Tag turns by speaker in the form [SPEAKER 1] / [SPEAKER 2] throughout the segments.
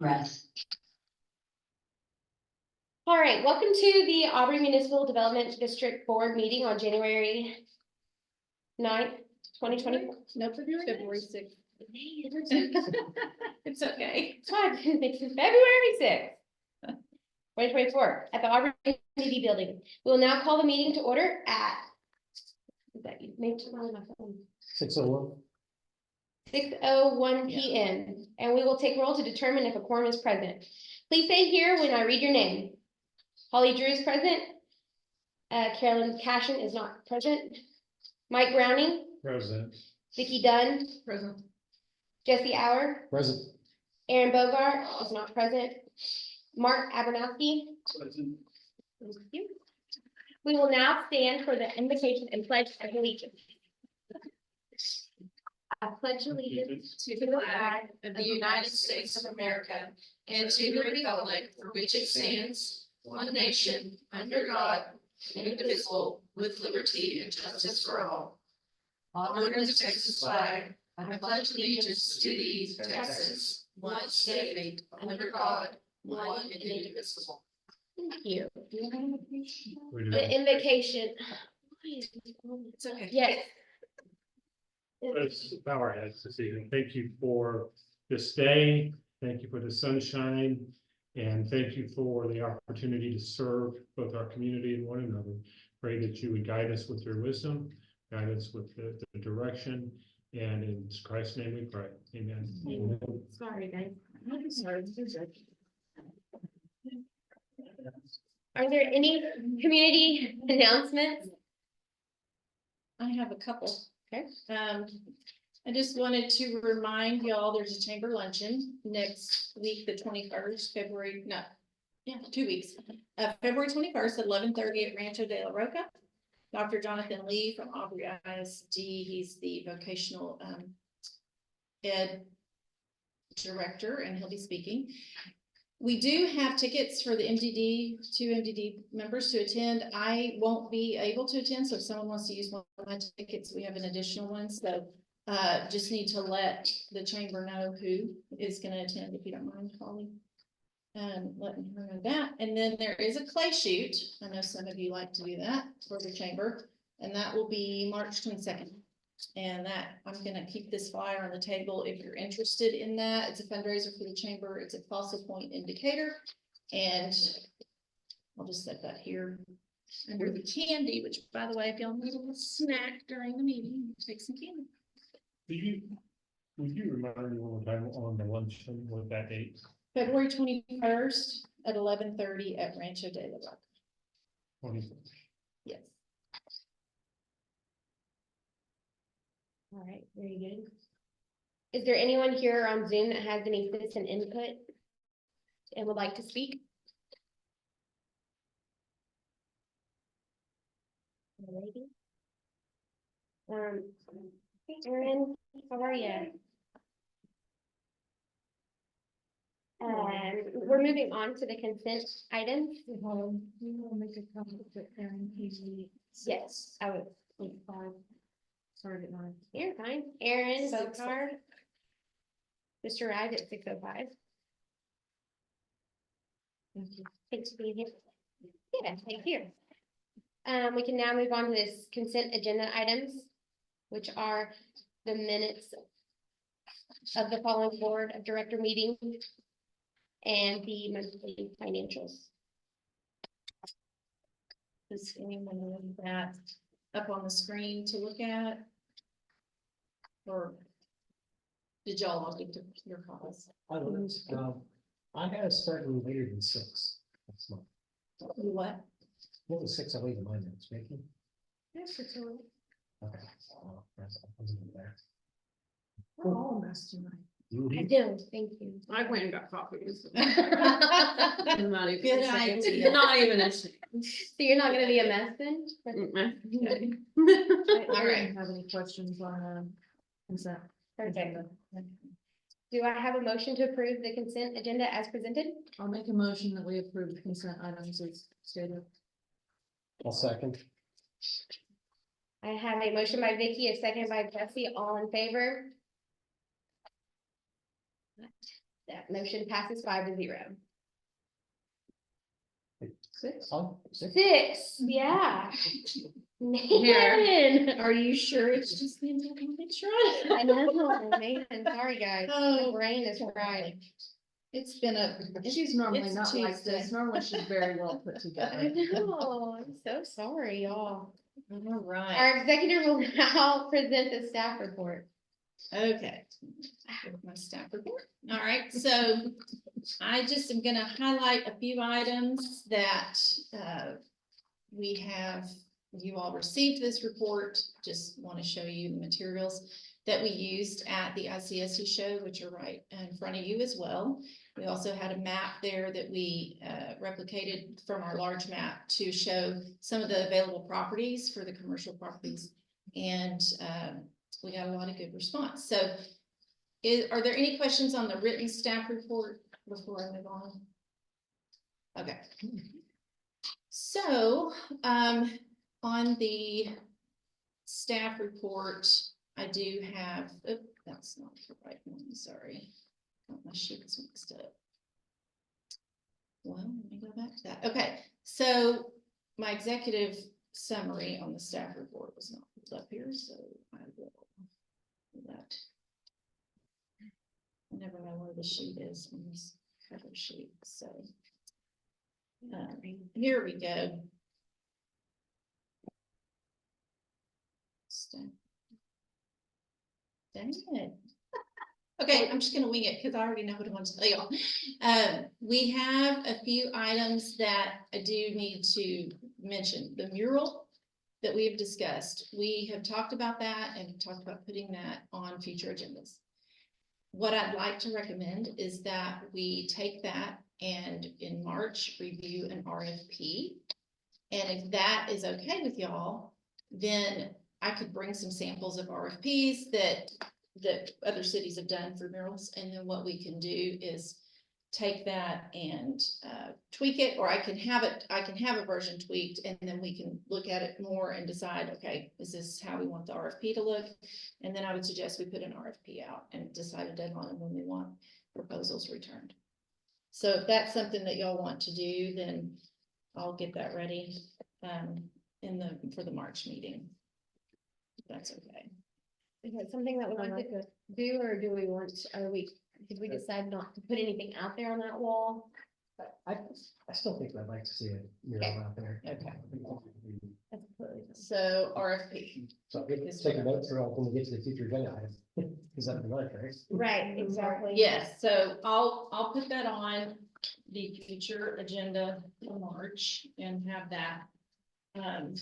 [SPEAKER 1] Yes.
[SPEAKER 2] All right, welcome to the Aubrey Municipal Development District Board meeting on January 9th, 2024.
[SPEAKER 3] No, February 6th. It's okay.
[SPEAKER 2] It's fine. It's February 6th, 2024 at the Aubrey Community Building. We will now call the meeting to order at, is that you made it on my phone?
[SPEAKER 4] 6:01.
[SPEAKER 2] 6:01 p.m. And we will take roll to determine if a quorum is present. Please say here when I read your name. Holly Drew is present. Carolyn Cashin is not present. Mike Browning.
[SPEAKER 4] Present.
[SPEAKER 2] Vicki Dunn.
[SPEAKER 3] Present.
[SPEAKER 2] Jesse Auer.
[SPEAKER 4] Present.
[SPEAKER 2] Aaron Bogart is not present. Mark Abernathy.
[SPEAKER 4] Present.
[SPEAKER 2] Thank you. We will now stand for the invocation and pledge of allegiance. I pledge allegiance
[SPEAKER 3] To the flag of the United States of America and to the republic for which it stands, one nation, under God, indivisible, with liberty and justice for all. Honor the Texas flag. I pledge allegiance to these Texas, one state, under God, one and indivisible.
[SPEAKER 2] Thank you.
[SPEAKER 4] We do.
[SPEAKER 2] The invocation.
[SPEAKER 3] It's okay.
[SPEAKER 2] Yes.
[SPEAKER 4] Let's bow our heads this evening. Thank you for this day. Thank you for the sunshine. And thank you for the opportunity to serve both our community and one another. Pray that you would guide us with your wisdom, guide us with the direction. And in Christ's name we pray. Amen.
[SPEAKER 2] Sorry, guys.
[SPEAKER 3] I'm sorry.
[SPEAKER 2] Are there any community announcements?
[SPEAKER 3] I have a couple.
[SPEAKER 2] Okay.
[SPEAKER 3] I just wanted to remind y'all, there's a chamber luncheon next week, the 21st, February, no, yeah, 2 weeks. February 21st at 11:30 at Rancho de la Roca. Dr. Jonathan Lee from Aubrey ISD, he's the vocational ed director, and he'll be speaking. We do have tickets for the MDD, 2 MDD members to attend. I won't be able to attend, so if someone wants to use one of my tickets, we have an additional one. So just need to let the chamber know who is going to attend, if you don't mind, Holly. Letting her know that. And then there is a clay shoot. I know some of you like to do that for the chamber, and that will be March 22nd. And that, I'm gonna keep this flyer on the table if you're interested in that. It's a fundraiser for the chamber. It's a Fossil Point indicator. And I'll just set that here under the candy, which, by the way, if y'all need a little snack during the meeting, take some candy.
[SPEAKER 4] Would you remind me one more time on the luncheon with that date?
[SPEAKER 3] February 21st at 11:30 at Rancho de la Roca.
[SPEAKER 4] 24th.
[SPEAKER 3] Yes.
[SPEAKER 2] All right, very good. Is there anyone here on Zoom that has any citizen input and would like to speak? Alrighty. Hey, Erin, how are you? We're moving on to the consent items. Yes, I would. Sorry, you're fine. Aaron Bokar just arrived at 6:05. Thank you. Thanks for being here. Yeah, thank you. We can now move on to this consent agenda items, which are the minutes of the following board of director meeting and the monthly financials.
[SPEAKER 3] Does anyone want that up on the screen to look at? Or did y'all all get to your calls?
[SPEAKER 4] I had a start a little later than 6. That's not.
[SPEAKER 3] You what?
[SPEAKER 4] What was 6 in my notes, Vicky?
[SPEAKER 3] Yes, it's all right.
[SPEAKER 4] Okay. Oh, I wasn't there.
[SPEAKER 3] We're all messed tonight.
[SPEAKER 2] I do, thank you.
[SPEAKER 5] I went and got copies.
[SPEAKER 3] Good idea.
[SPEAKER 5] Not even a.
[SPEAKER 2] So you're not gonna be a mess then?
[SPEAKER 5] I
[SPEAKER 2] All right.
[SPEAKER 5] don't have any questions on consent.
[SPEAKER 2] Perfect. Do I have a motion to approve the consent agenda as presented?
[SPEAKER 5] I'll make a motion that we approve the consent items as stated.
[SPEAKER 4] I'll second.
[SPEAKER 2] I have a motion by Vicky, a second by Jesse, all in favor? That motion passes 5-0.
[SPEAKER 5] Six.
[SPEAKER 2] Six, yeah.
[SPEAKER 3] Here.
[SPEAKER 2] Man,
[SPEAKER 3] Are you sure it's just the picture on
[SPEAKER 2] I
[SPEAKER 3] it?
[SPEAKER 2] know, man, sorry, guys. My
[SPEAKER 3] Oh,
[SPEAKER 2] brain is fried.
[SPEAKER 3] it's been a.
[SPEAKER 5] She's normally
[SPEAKER 3] it's
[SPEAKER 5] not like
[SPEAKER 3] Tuesday.
[SPEAKER 5] this. Normally she's very well put
[SPEAKER 2] I
[SPEAKER 5] together.
[SPEAKER 2] know, I'm so sorry, y'all.
[SPEAKER 3] All right,
[SPEAKER 2] Our executive will now present the staff report.
[SPEAKER 3] okay. My staff report. All right, so I just am gonna highlight a few items that we have, you all received this report. Just want to show you the materials that we used at the ICSC show, which are right in front of you as well. We also had a map there that we replicated from our large map to show some of the available properties for the commercial properties. And we got a lot of good response. So are there any questions on the written staff report before I move on? Okay. So, on the staff report, I do have, oh, that's not the right one, sorry. Got my sheets mixed up. Well, let me go back to that. Okay, so my executive summary on the staff report was not pulled up here, so I will do that. I never know where the sheet is on this cover sheet, so. Here we go. Dang it. Okay, I'm just gonna wing it because I already know what I want to tell y'all. We have a few items that I do need to mention. The mural that we have discussed, we have talked about that and talked about putting that on future agendas. What I'd like to recommend is that we take that and in March review an RFP. And if that is okay with y'all, then I could bring some samples of RFPs that other cities have done for murals. And then what we can do is take that and tweak it, or I can have a version tweaked, and then we can look at it more and decide, okay, is this how we want the RFP to look? And then I would suggest we put an RFP out and decide a deadline when we want proposals returned. So if that's something that y'all want to do, then I'll get that ready for the March meeting. If that's okay.
[SPEAKER 2] Is that something that we want to do, or did we decide not to put anything out there on that wall?
[SPEAKER 1] I still think I'd like to see a mural out there.
[SPEAKER 3] Okay.
[SPEAKER 2] That's completely fine.
[SPEAKER 3] So RFP.
[SPEAKER 1] So let's take a vote for when we get to the future agenda item. Is that the right, right?
[SPEAKER 2] Right, exactly.
[SPEAKER 3] Yes, so I'll put that on the future agenda for March and have that. And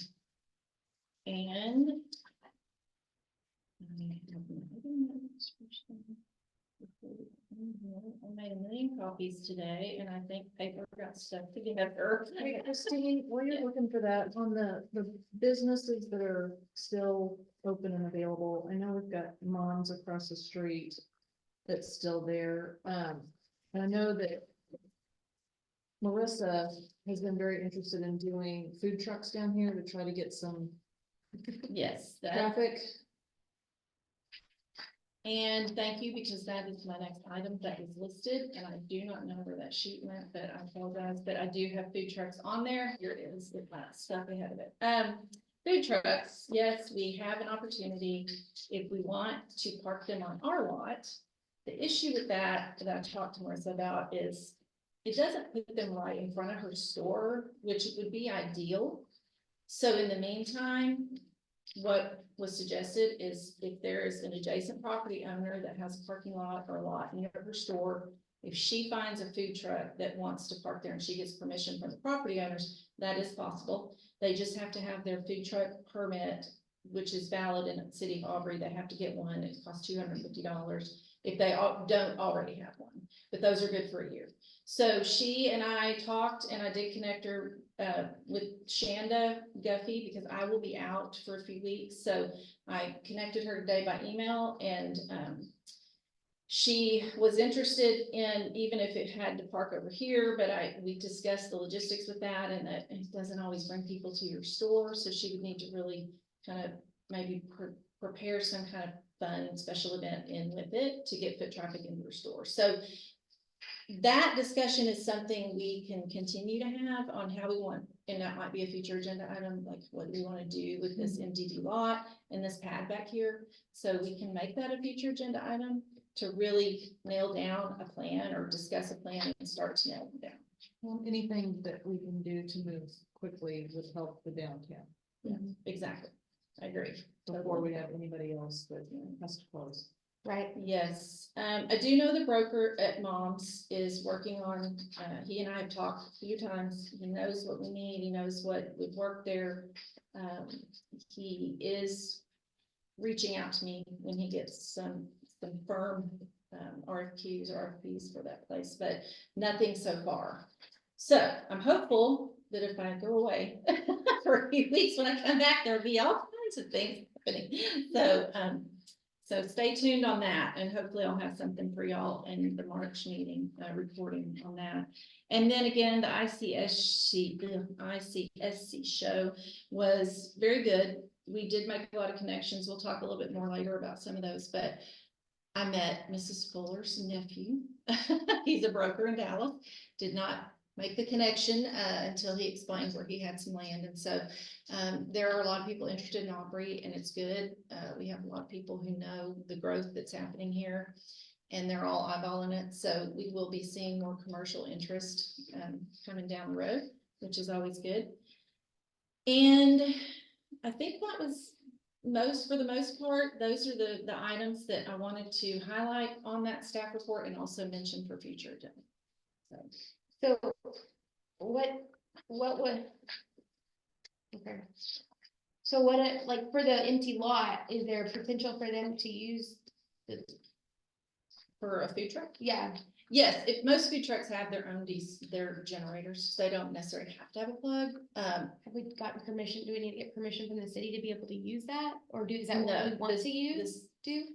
[SPEAKER 3] I made 1 million copies today, and I think paper got stuck together.
[SPEAKER 5] Hey, Christine, while you're looking for that, on the businesses that are still open and available, I know we've got Mom's across the street that's still there. And I know that Melissa has been very interested in doing food trucks down here to try to get some
[SPEAKER 3] Yes, that.
[SPEAKER 5] traffic.
[SPEAKER 3] And thank you, because that is my next item that is listed, and I do not know where that sheet went, but I apologize, but I do have food trucks on there. Here it is, with my stuff ahead of it. Food trucks, yes, we have an opportunity if we want to park them on our lot. The issue with that I talked to Marissa about is it doesn't put them right in front of her store, which would be ideal. So in the meantime, what was suggested is if there is an adjacent property owner that has a parking lot or a lot near her store, if she finds a food truck that wants to park there and she gets permission from the property owners, that is possible. They just have to have their food truck permit, which is valid in the city of Aubrey. They have to get one. It costs $250 if they don't already have one, but those are good for a year. So she and I talked, and I did connect her with Shanda Guffey, because I will be out for a few weeks. So I connected her today by email, and she was interested in, even if it had to park over here, but we discussed the logistics with that, and that it doesn't always bring people to your store. So she would need to really kind of maybe prepare some kind of fun special event in with it to get foot traffic into her store. So that discussion is something we can continue to have on how we want, and that might be a future agenda item, like what do we want to do with this MDD lot and this pad back here? So we can make that a future agenda item to really nail down a plan or discuss a plan and start to nail it down.
[SPEAKER 5] Well, anything that we can do to move quickly would help the downtown
[SPEAKER 3] Exactly. I agree.
[SPEAKER 5] before we have anybody else that has to close.
[SPEAKER 2] Right,
[SPEAKER 3] Yes, I do know the broker at Mom's is working on, he and I have talked a few times. He knows what we need. He knows what would work there. He is reaching out to me when he gets some firm RFQs or RFPs for that place, but nothing so far. So I'm hopeful that if I go away for a few weeks, when I come back, there'll be all kinds of things happening. So stay tuned on that, and hopefully I'll have something for y'all in the March meeting, reporting on that. And then again, the ICSC show was very good. We did make a lot of connections. We'll talk a little bit more later about some of those, but I met Mrs. Fuller's nephew. He's a broker in Dallas. Did not make the connection until he explained where he had some land. And so there are a lot of people interested in Aubrey, and it's good. We have a lot of people who know the growth that's happening here, and they're all eyeballing it. So we will be seeing more commercial interest coming down the road, which is always good. And I think that was for the most part, those are the items that I wanted to highlight on that staff report and also mention for future agenda.
[SPEAKER 2] so what would? Okay. So like for the empty lot, is there a potential for them to use
[SPEAKER 3] For a food truck?
[SPEAKER 2] yeah,
[SPEAKER 3] Yes, if most food trucks have their own their generators, they don't necessarily have to have a plug.
[SPEAKER 2] have we gotten permission, do we need to get permission from the city to be able to use that? Or is that what
[SPEAKER 3] No,
[SPEAKER 2] we want
[SPEAKER 3] this-
[SPEAKER 2] to use,
[SPEAKER 3] this-
[SPEAKER 2] do?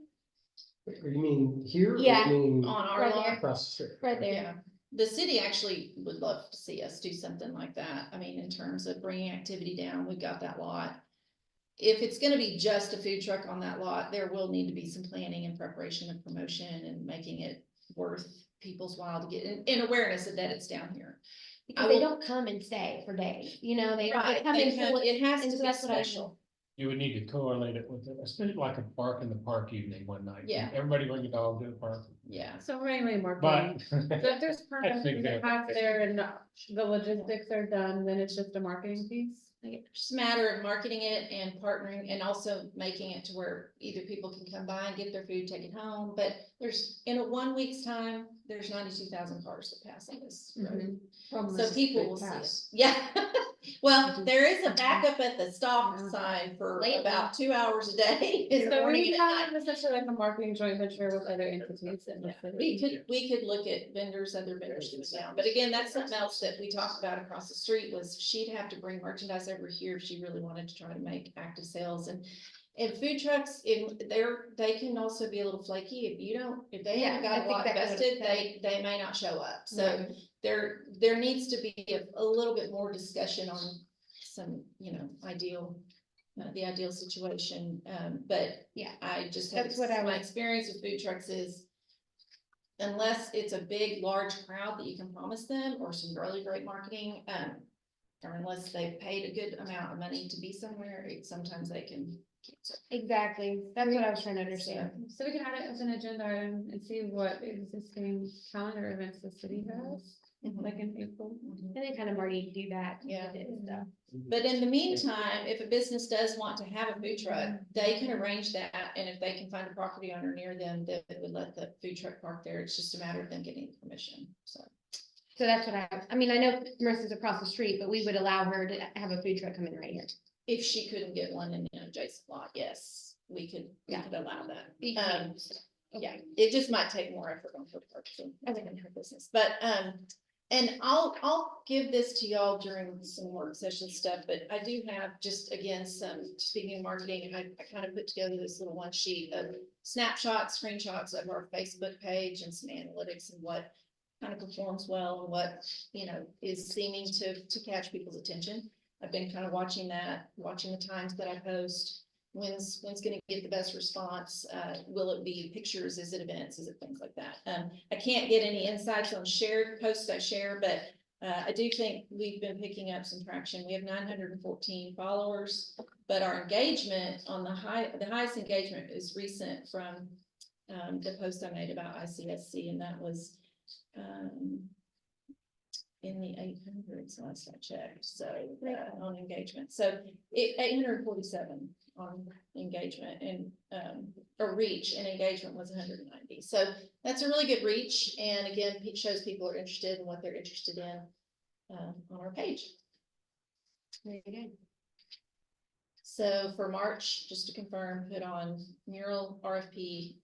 [SPEAKER 1] Or you mean here? Or
[SPEAKER 2] Yeah.
[SPEAKER 1] you mean
[SPEAKER 3] On our
[SPEAKER 2] Right
[SPEAKER 3] lot.
[SPEAKER 2] there.
[SPEAKER 1] across the street?
[SPEAKER 2] Right there,
[SPEAKER 3] Yeah, the city actually would love to see us do something like that. I mean, in terms of bringing activity down, we've got that lot. If it's gonna be just a food truck on that lot, there will need to be some planning and preparation and promotion and making it worth people's while to get in awareness of that it's down here.
[SPEAKER 2] because they don't come and stay for days, they
[SPEAKER 3] Right,
[SPEAKER 2] come in.
[SPEAKER 3] it has
[SPEAKER 2] and
[SPEAKER 3] to
[SPEAKER 2] so
[SPEAKER 3] be
[SPEAKER 2] that's what I-
[SPEAKER 3] special.
[SPEAKER 4] You would need to correlate it with it, especially like a bark in the park evening one night.
[SPEAKER 3] Yeah.
[SPEAKER 4] Everybody bring a dog to the park,
[SPEAKER 3] Yeah,
[SPEAKER 6] So mainly
[SPEAKER 4] but.
[SPEAKER 6] marketing. So if there's
[SPEAKER 4] That's
[SPEAKER 6] permits
[SPEAKER 4] an example.
[SPEAKER 6] passed there and the logistics are done, then it's just a marketing piece.
[SPEAKER 3] it's just a matter of marketing it and partnering and also making it to where either people can come by and get their food, take it home. But in a 1 week's time, there's 92,000 cars that pass on this road.
[SPEAKER 5] From
[SPEAKER 3] So
[SPEAKER 5] this
[SPEAKER 3] people
[SPEAKER 5] big
[SPEAKER 3] will see it.
[SPEAKER 5] pass.
[SPEAKER 3] Yeah. Well, there is a backup at the stop sign for
[SPEAKER 2] Lately.
[SPEAKER 3] about 2 hours a day. In the
[SPEAKER 6] So
[SPEAKER 3] morning
[SPEAKER 6] we
[SPEAKER 3] and at
[SPEAKER 6] have
[SPEAKER 3] night.
[SPEAKER 6] essentially like a marketing joint venture with other entities in the
[SPEAKER 3] Yeah,
[SPEAKER 6] city.
[SPEAKER 3] we could look at other vendors to sit down, but again, that's something else that we talked about across the street was she'd have to bring merchandise over here if she really wanted to try to make active sales and food trucks, they can also be a little flaky if they haven't got a
[SPEAKER 2] that's
[SPEAKER 3] lot
[SPEAKER 2] exactly what I
[SPEAKER 3] vested,
[SPEAKER 2] said.
[SPEAKER 3] they may not show up. So
[SPEAKER 2] Right.
[SPEAKER 3] there needs to be a little bit more discussion on some, the ideal situation. But
[SPEAKER 2] Yeah.
[SPEAKER 3] I just have,
[SPEAKER 2] That's what I
[SPEAKER 3] my
[SPEAKER 2] was-
[SPEAKER 3] experience with food trucks is unless it's a big, large crowd that you can promise them or some really great marketing, or unless they've paid a good amount of money to be somewhere, sometimes they can cancel.
[SPEAKER 2] Exactly, that's what I was trying to understand.
[SPEAKER 6] So we can add it as an agenda item and see what existing calendar events the city has, like in April.
[SPEAKER 2] And they kind of already do that.
[SPEAKER 3] Yeah.
[SPEAKER 2] with it and stuff.
[SPEAKER 3] But in the meantime, if a business does want to have a food truck, they can arrange that, and if they can find a property owner near them that would let the food truck park there, it's just a matter of them getting permission, so.
[SPEAKER 2] So that's what I mean, I know Marissa's across the street, but we would allow her to have a food truck come in right here.
[SPEAKER 3] If she couldn't get one in an adjacent lot, yes, we could allow that. Yeah, it just might take more effort on her part to in her business, but, and I'll give this to y'all during some work session stuff, but I do have just, again, speaking of marketing, I kind of put together this little one sheet of snapshots, screenshots of our Facebook page and some analytics and what kind of performs well and what, is seeming to catch people's attention. I've been kind of watching the times that I post. when's gonna get the best response? Will it be pictures? Is it events? Is it things like that? I can't get any insights on posts I share, but I do think we've been picking up some traction. We have 914 followers, but our engagement on the highest engagement is recent from the post I made about ICSC, and that was in the 800s last I checked, so on engagement. So 847 on engagement, and or reach, and engagement was 190. So that's a really good reach, and again, it shows people are interested in what they're interested in on our page.
[SPEAKER 2] Very good.
[SPEAKER 3] So for March, just to confirm, put on mural RFP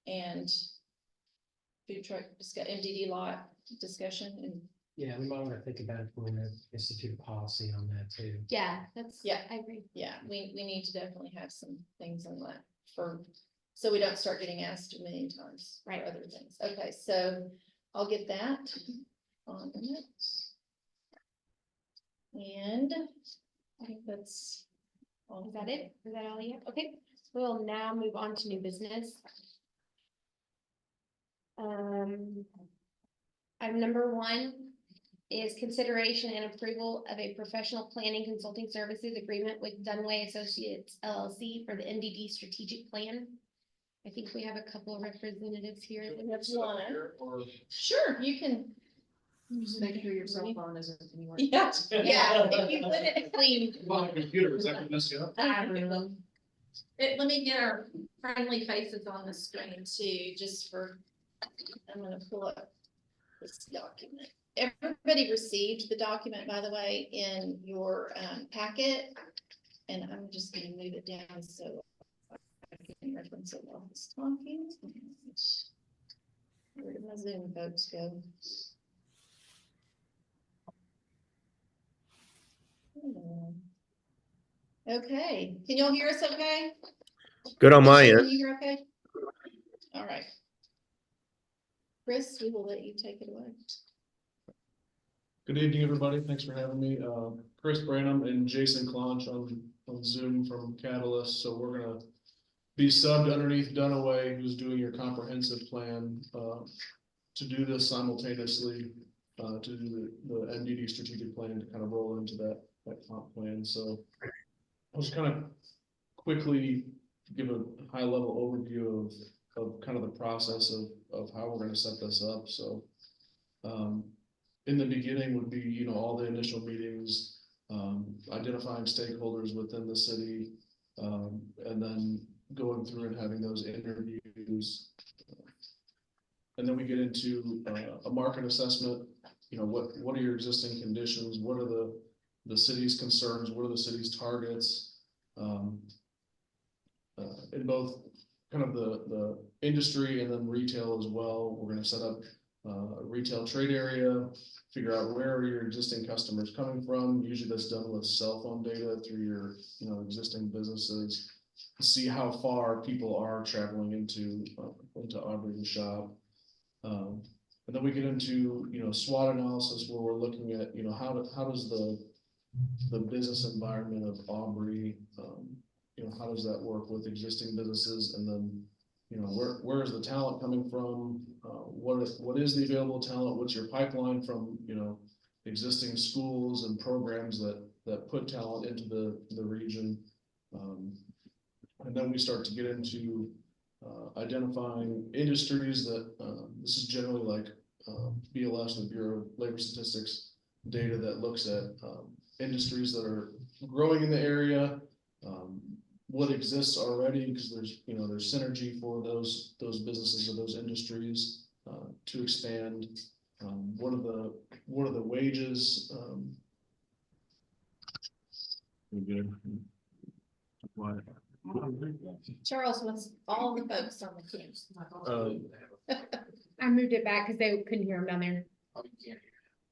[SPEAKER 3] and food truck MDD lot discussion, and
[SPEAKER 1] Yeah, we might want to think about if we're gonna institute a policy on that too.
[SPEAKER 2] Yeah, that's,
[SPEAKER 3] Yeah.
[SPEAKER 2] I agree.
[SPEAKER 3] yeah, we need to definitely have some things on that so we don't start getting asked a million times for
[SPEAKER 2] Right.
[SPEAKER 3] other things. Okay, so I'll get that on the notes. And I think that's all.
[SPEAKER 2] Is that it? Is that all you have? Okay, we'll now move on to new business. Item number 1 is consideration and approval of a professional planning consulting services agreement with Dunway Associates LLC for the MDD strategic plan. I think we have a couple of representatives here.
[SPEAKER 3] That's one. Sure, you can.
[SPEAKER 5] Just make sure your cell phone isn't anywhere.
[SPEAKER 3] Yeah, yeah, if you put it clean.
[SPEAKER 7] On the computer, is that what messed you up?
[SPEAKER 3] Let me get our friendly faces on the screen too, just for, I'm gonna pull up this document. Everybody received the document, by the way, in your packet. And I'm just gonna move it down so I can reference it while it's talking. Where did my Zoom folks go? Okay, can y'all hear us okay?
[SPEAKER 8] Good on my
[SPEAKER 3] Can
[SPEAKER 8] end.
[SPEAKER 3] you hear okay? All right. Chris, we will let you take it away.
[SPEAKER 7] Good evening, everybody. Thanks for having me. Chris Branham and Jason Clonch on Zoom from Catalyst. So we're gonna be subbed underneath Dunaway, who's doing your comprehensive plan, to do this simultaneously, to do the MDD strategic plan to kind of roll into that comp plan. So I'll just kind of quickly give a high level overview of kind of the process of how we're gonna set this up. So in the beginning would be, you know, all the initial meetings, identifying stakeholders within the city, and then going through and having those interviews. And then we get into a market assessment. You know, what are your existing conditions? What are the city's concerns? What are the city's targets? In both kind of the industry and then retail as well. We're gonna set up a retail trade area, figure out where are your existing customers coming from. Usually that's done with cell phone data through your, you know, existing businesses. See how far people are traveling into Aubrey to shop. And then we get into, you know, SWOT analysis where we're looking at, you know, how does the business environment of Aubrey, you know, how does that work with existing businesses? And then, you know, where is the talent coming from? What is the available talent? What's your pipeline from, you know, existing schools and programs that put talent into the region? And then we start to get into identifying industries that, this is generally like BLS, the Bureau of Labor Statistics data that looks at industries that are growing in the area, what exists already, because there's, you know, there's synergy for those businesses or those industries to expand. What are the wages?
[SPEAKER 3] Charles wants all the folks on the team.
[SPEAKER 6] I moved it back because they couldn't hear him down there.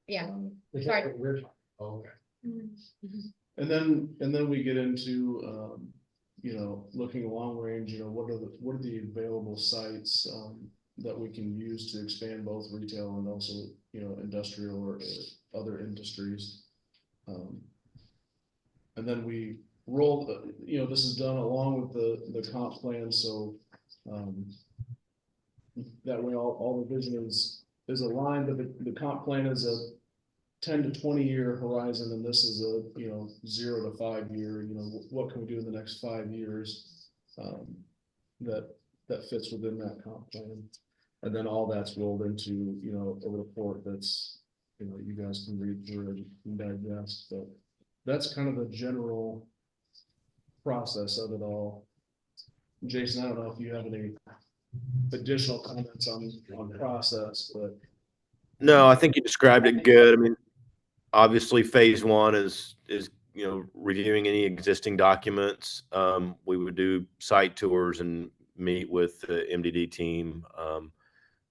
[SPEAKER 6] Yeah.
[SPEAKER 1] Is
[SPEAKER 6] Sorry.
[SPEAKER 1] that what we're talking? Oh, okay.
[SPEAKER 7] And then we get into, you know, looking long range, you know, what are the available sites, that we can use to expand both retail and also, you know, industrial or other industries. And then we this is done along with the comp plan, so, that way all the vision is aligned, but the comp plan is a 10 to 20 year horizon, and this is a, 0 to 5 year, what can we do in the next 5 years? That fits within that comp plan. And then all that's rolled into, a report that's, you guys can read through and digest, but that's kind of the general process of it all. Jason, I don't know if you have any additional comments on process, but.
[SPEAKER 8] No, I think you described it good. I mean, obviously, phase one is reviewing any existing documents. We would do site tours and meet with the MDD team.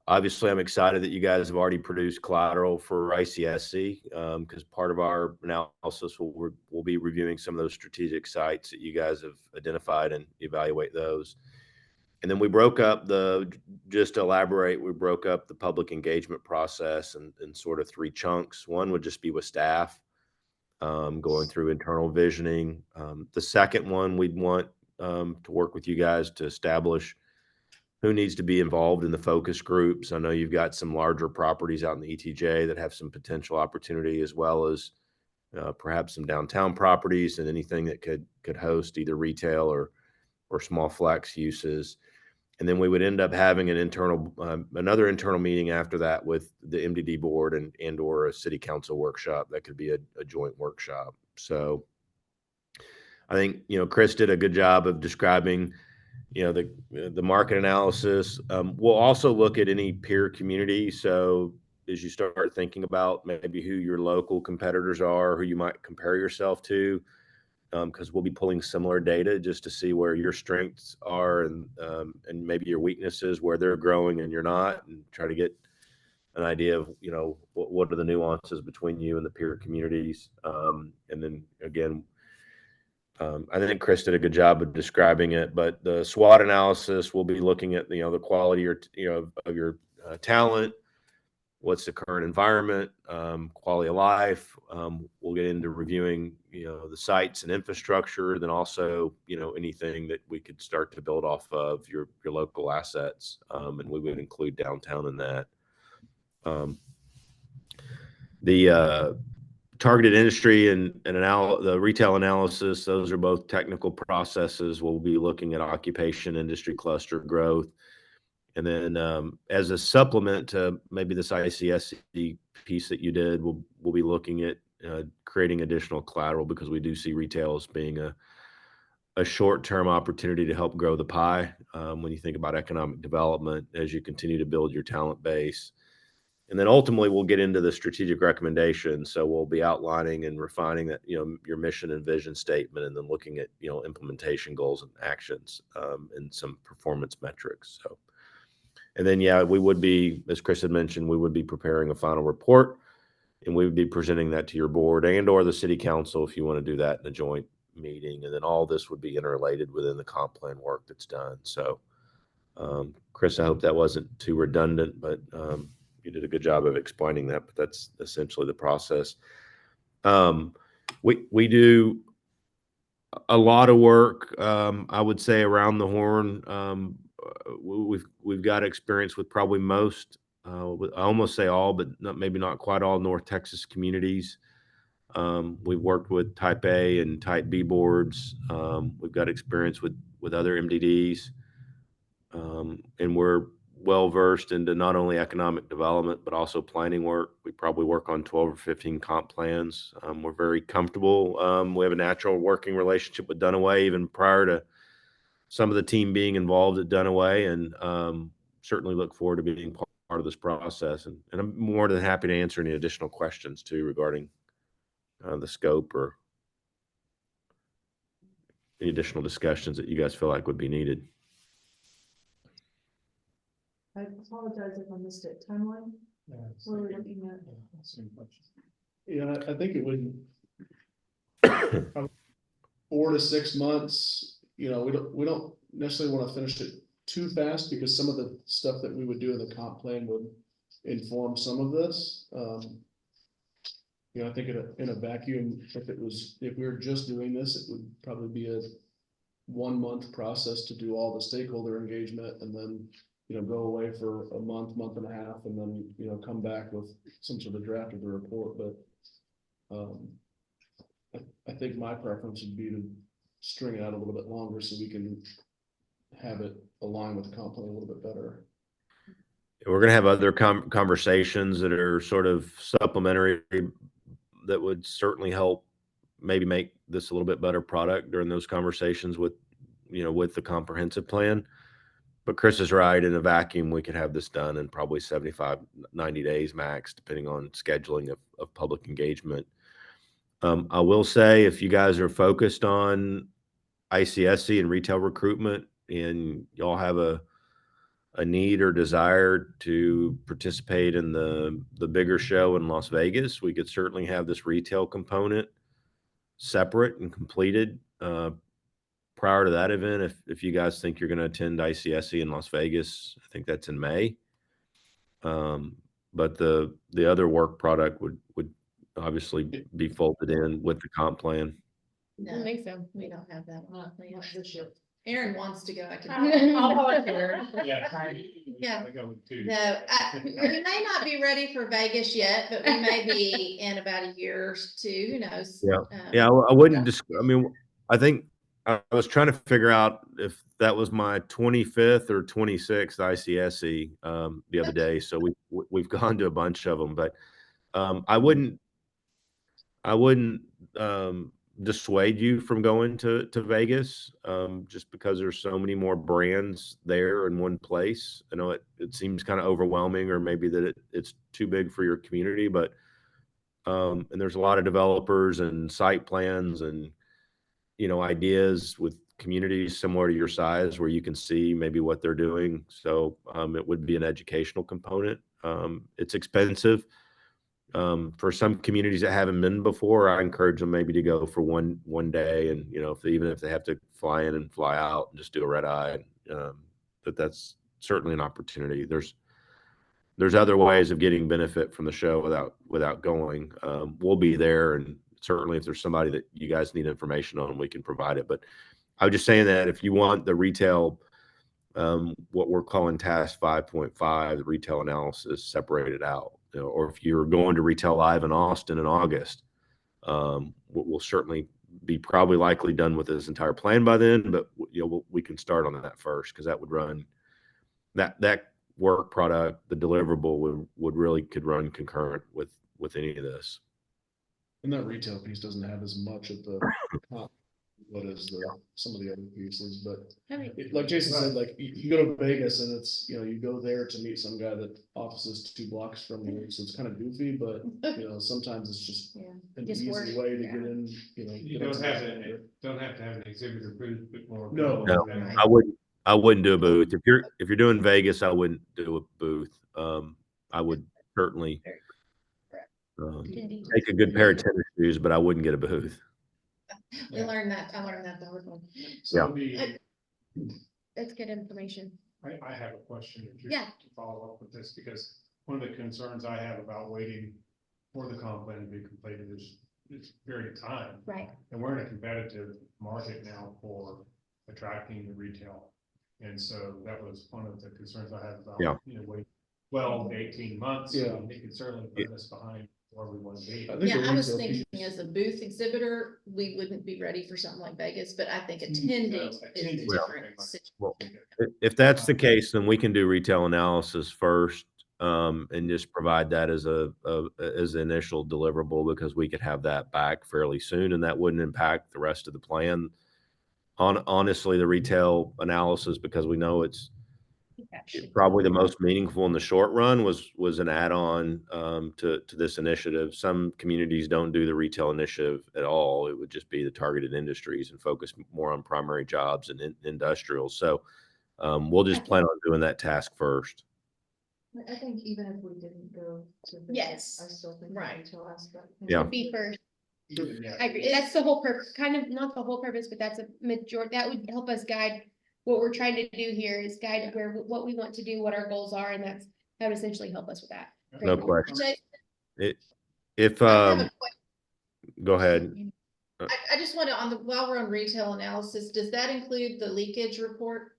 [SPEAKER 8] Obviously, I'm excited that you guys have already produced collateral for ICSC, because part of our analysis will be reviewing some of those strategic sites that you guys have identified and evaluate those. And then we broke up just to elaborate, we broke up the public engagement process in sort of 3 chunks. One would just be with staff, going through internal visioning. The second one, we'd want to work with you guys to establish who needs to be involved in the focus groups. I know you've got some larger properties out in the ETJ that have some potential opportunity, as well as perhaps some downtown properties and anything that could host either retail or small flex uses. And then we would end up having another internal meeting after that with the MDD board and or a city council workshop. That could be a joint workshop. So I think, Chris did a good job of describing, the market analysis. We'll also look at any peer community. So as you start thinking about maybe who your local competitors are, who you might compare yourself to, because we'll be pulling similar data just to see where your strengths are and maybe your weaknesses, where they're growing and you're not, and try to get an idea of, what are the nuances between you and the peer communities. And then again, I think Chris did a good job of describing it, but the SWOT analysis will be looking at, the quality of your talent. What's the current environment, quality of life. We'll get into reviewing, the sites and infrastructure, then also, anything that we could start to build off of your local assets. And we would include downtown in that. The targeted industry and the retail analysis, those are both technical processes. We'll be looking at occupation, industry cluster growth. And then as a supplement to maybe this ICSC piece that you did, we'll be looking at creating additional collateral, because we do see retail as being a short-term opportunity to help grow the pie when you think about economic development as you continue to build your talent base. And then ultimately we'll get into the strategic recommendations. So we'll be outlining and refining that, your mission and vision statement, and then looking at, implementation goals and actions and some performance metrics. So. And then, we would be, as Chris had mentioned, we would be preparing a final report, and we would be presenting that to your board and or the city council if you want to do that in a joint meeting. And then all this would be interrelated within the comp plan work that's done. So, Chris, I hope that wasn't too redundant, but you did a good job of explaining that. But that's essentially the process. We do a lot of work, I would say, around the horn. We've got experience with probably most, I almost say all, but maybe not quite all North Texas communities. We've worked with type A and type B boards. We've got experience with other MDDs. And we're well versed into not only economic development, but also planning work. We probably work on 12 or 15 comp plans. We're very comfortable. We have a natural working relationship with Dunaway, even prior to some of the team being involved at Dunaway, and certainly look forward to being part of this process. And I'm more than happy to answer any additional questions too regarding the scope or any additional discussions that you guys feel like would be needed.
[SPEAKER 5] I apologize if I missed it. Timeline? What are we looking at?
[SPEAKER 7] Yeah, I think it would 4 to 6 months. We don't necessarily want to finish it too fast, because some of the stuff that we would do in the comp plan would inform some of this. You know, I think in a vacuum, if we were just doing this, it would probably be a 1 month process to do all the stakeholder engagement and then, you know, go away for a month and a half, and then, you know, come back with some sort of draft of the report, but I think my preference would be to string it out a little bit longer so we can have it align with the comp plan a little bit better.
[SPEAKER 8] We're gonna have other conversations that are sort of supplementary that would certainly help maybe make this a little bit better product during those conversations with, you know, with the comprehensive plan. But Chris is right, in a vacuum, we could have this done in probably 75, 90 days max, depending on scheduling of public engagement. I will say, if you guys are focused on ICSC and retail recruitment and y'all have a need or desire to participate in the bigger show in Las Vegas, we could certainly have this retail component separate and completed prior to that event. If you guys think you're going to attend ICSC in Las Vegas, I think that's in May. But the other work product would obviously be folded in with the comp plan.
[SPEAKER 2] I
[SPEAKER 3] No,
[SPEAKER 2] think so.
[SPEAKER 3] we don't have that one.
[SPEAKER 5] Not this year.
[SPEAKER 3] Aaron wants to go. I can.
[SPEAKER 2] I'll
[SPEAKER 3] volunteer.
[SPEAKER 4] Yeah.
[SPEAKER 3] Yeah.
[SPEAKER 4] I go too.
[SPEAKER 3] No, we may not be ready for Vegas yet, but we may be in about a year or two, who knows?
[SPEAKER 8] Yeah.
[SPEAKER 3] Um,
[SPEAKER 8] Yeah, I wouldn't just, I mean, I think I was trying to figure out if that was my 25th or 26th ICSC the other day. So we've gone to a bunch of them, but I wouldn't dissuade you from going to Vegas just because there's so many more brands there in one place. I know it seems kind of overwhelming, or maybe that it's too big for your community, but and there's a lot of developers and site plans and, you know, ideas with communities similar to your size where you can see maybe what they're doing. So it would be an educational component. It's expensive. For some communities that haven't been before, I encourage them maybe to go for one day, and, you know, even if they have to fly in and fly out and just do a red eye, that's certainly an opportunity. There's other ways of getting benefit from the show without going. We'll be there, and certainly if there's somebody that you guys need information on, we can provide it. But I was just saying that if you want the retail, what we're calling task 5.5, the retail analysis separated out, you know, or if you're going to Retail Live in Austin in August, we'll certainly be probably likely done with this entire plan by then, but you know, we can start on that first, because that would run that work product, the deliverable would really could run concurrent with any of this.
[SPEAKER 7] And that retail piece doesn't have as much of the comp what is some of the other pieces, but like Jason said, like you go to Vegas and it's, you know, you go there to meet some guy that offices 2 blocks from you, so it's kind of goofy, but you know, sometimes it's just
[SPEAKER 3] Yeah.
[SPEAKER 7] an
[SPEAKER 2] Just
[SPEAKER 7] easy
[SPEAKER 2] work,
[SPEAKER 7] way to
[SPEAKER 2] yeah.
[SPEAKER 7] get in, you know.
[SPEAKER 4] You don't have to have an exhibitor booth, but more.
[SPEAKER 7] No.
[SPEAKER 8] No,
[SPEAKER 3] Right.
[SPEAKER 8] I wouldn't do a booth. If you're doing Vegas, I wouldn't do a booth. I would certainly take a good pair of tennis shoes, but I wouldn't get a booth.
[SPEAKER 3] We learned that, I learned that the hard way.
[SPEAKER 4] So
[SPEAKER 2] That's good information.
[SPEAKER 4] I have a question. Just
[SPEAKER 2] Yeah.
[SPEAKER 4] To follow up with this, because one of the concerns I have about waiting for the comp plan to be completed is it's period of time.
[SPEAKER 2] Right.
[SPEAKER 4] And we're in a competitive market now for attracting the retail. And so that was one of the concerns I had about,
[SPEAKER 8] Yeah.
[SPEAKER 4] you know, wait 12 to 18 months.
[SPEAKER 7] Yeah.
[SPEAKER 4] It could certainly put us behind where we want to be.
[SPEAKER 7] I think
[SPEAKER 3] Yeah,
[SPEAKER 7] the
[SPEAKER 3] I was
[SPEAKER 7] retail
[SPEAKER 3] thinking
[SPEAKER 7] piece-
[SPEAKER 3] as a booth exhibitor, we wouldn't be ready for something like Vegas, but I think attending is a different situation.
[SPEAKER 8] Well, if that's the case, then we can do retail analysis first, and just provide that as as an initial deliverable, because we could have that back fairly soon, and that wouldn't impact the rest of the plan. Honestly, the retail analysis, because we know it's probably the most meaningful in the short run, was an add-on to this initiative. Some communities don't do the retail initiative at all. It would just be the targeted industries and focus more on primary jobs and industrial. So we'll just plan on doing that task first.
[SPEAKER 5] I think even if we didn't go to Vegas,
[SPEAKER 3] Yes.
[SPEAKER 5] I still think the
[SPEAKER 3] Right.
[SPEAKER 5] retail aspect.
[SPEAKER 8] Yeah.
[SPEAKER 2] Be first.
[SPEAKER 4] Yeah.
[SPEAKER 2] I agree. That's the whole purpose, kind of not the whole purpose, but that's a majority, that would help us guide. What we're trying to do here is guide what we want to do, what our goals are, and that would essentially help us with that.
[SPEAKER 8] No
[SPEAKER 2] Great.
[SPEAKER 8] question.
[SPEAKER 3] Jay,
[SPEAKER 8] If,
[SPEAKER 3] I have a
[SPEAKER 8] go ahead.
[SPEAKER 3] I just want to, while we're on retail analysis, does that include the leakage report?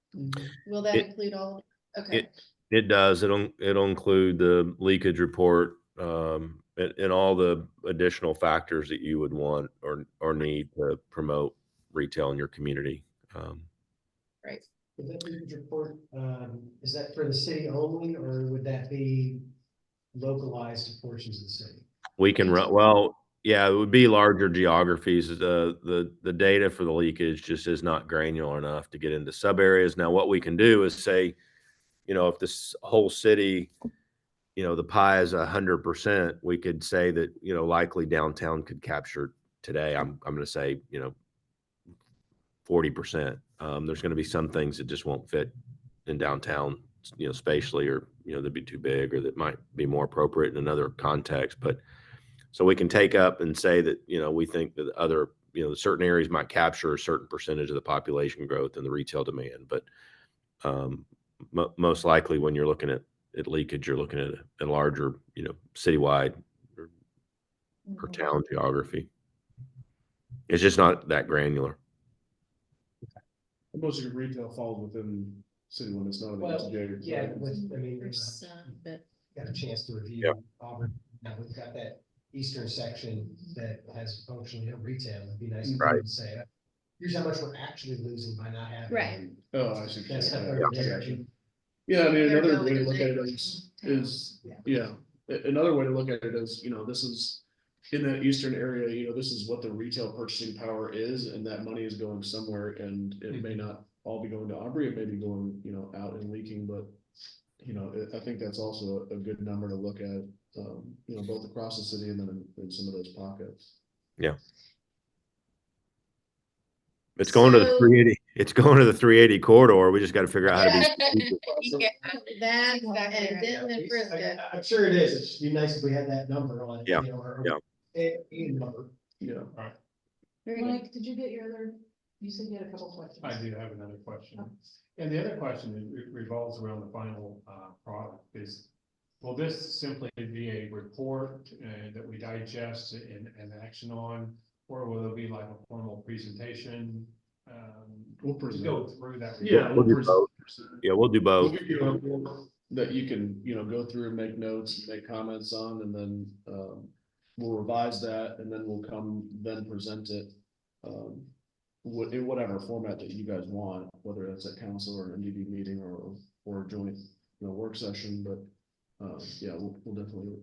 [SPEAKER 3] Will that
[SPEAKER 8] It-
[SPEAKER 3] include all? of Okay,
[SPEAKER 8] It does. It'll include the leakage report, and all the additional factors that you would want or need to promote retail in your community.
[SPEAKER 3] great.
[SPEAKER 1] Would that leakage report, is that for the city only, or would that be localized to portions of the city?
[SPEAKER 8] We can run, well, yeah, it would be larger geographies. The data for the leakage just is not granular enough to get into sub areas. Now, what we can do is say, if this whole city, the pie is 100%, we could say that, likely downtown could capture today. I'm going to say, 40%. There's going to be some things that just won't fit in downtown, spatially, or, they'd be too big, or that might be more appropriate in another context. But so we can take up and say that, we think that other, certain areas might capture a certain percentage of the population growth and the retail demand. But most likely when you're looking at leakage, you're looking at a larger, citywide or town geography. It's just not that granular.
[SPEAKER 7] Most of your retail falls within city limits, not
[SPEAKER 1] Well,
[SPEAKER 7] integrated.
[SPEAKER 1] yeah, I mean,
[SPEAKER 3] There's some, but
[SPEAKER 1] got a chance to review
[SPEAKER 8] Yep.
[SPEAKER 1] Auburn. Now we've got that eastern section that has functionally no retail. It'd be nice to
[SPEAKER 8] Right.
[SPEAKER 1] say, here's how much we're actually losing by not having.
[SPEAKER 2] Right.
[SPEAKER 7] Oh, I see.
[SPEAKER 1] That's not
[SPEAKER 7] Yeah.
[SPEAKER 1] over there.
[SPEAKER 7] Yeah, I mean,
[SPEAKER 3] They're
[SPEAKER 7] another way
[SPEAKER 3] building
[SPEAKER 7] to
[SPEAKER 3] a
[SPEAKER 7] look at it
[SPEAKER 3] neighborhood
[SPEAKER 7] is,
[SPEAKER 1] Yeah.
[SPEAKER 7] yeah, another way to look at it is, this is. In that eastern area, this is what the retail purchasing power is, and that money is going somewhere, and it may not all be going to Aubrey, it may be going, out and leaking, but. I think that's also a good number to look at, both across the city and then in some of those pockets.
[SPEAKER 8] It's going to the
[SPEAKER 3] So-
[SPEAKER 8] 380. It's going to the 380 corridor. We just got to figure out how to be.
[SPEAKER 3] Yeah, that, and then in Frisco.
[SPEAKER 1] I'm sure it is. It'd be nice if we had that number on it.
[SPEAKER 8] Yeah,
[SPEAKER 1] Or
[SPEAKER 8] yeah.
[SPEAKER 1] a number.
[SPEAKER 7] Yeah.
[SPEAKER 2] Very good.
[SPEAKER 5] Mike, did you get your other, you said you had a couple questions.
[SPEAKER 4] I do have another question. And the other question revolves around the final product is, will this simply be a report that we digest and action on? Or will it be like a formal presentation?
[SPEAKER 7] We'll
[SPEAKER 4] To
[SPEAKER 7] present.
[SPEAKER 4] go through that.
[SPEAKER 7] Yeah.
[SPEAKER 8] We'll do
[SPEAKER 7] present.
[SPEAKER 8] both. Yeah, we'll do
[SPEAKER 7] We'll
[SPEAKER 8] both.
[SPEAKER 7] give you a board that you can, go through and make notes, make comments on, and then, we'll revise that, and then we'll then present it. In whatever format that you guys want, whether it's at council or an MDD meeting or a joint, work session, but, yeah, we'll definitely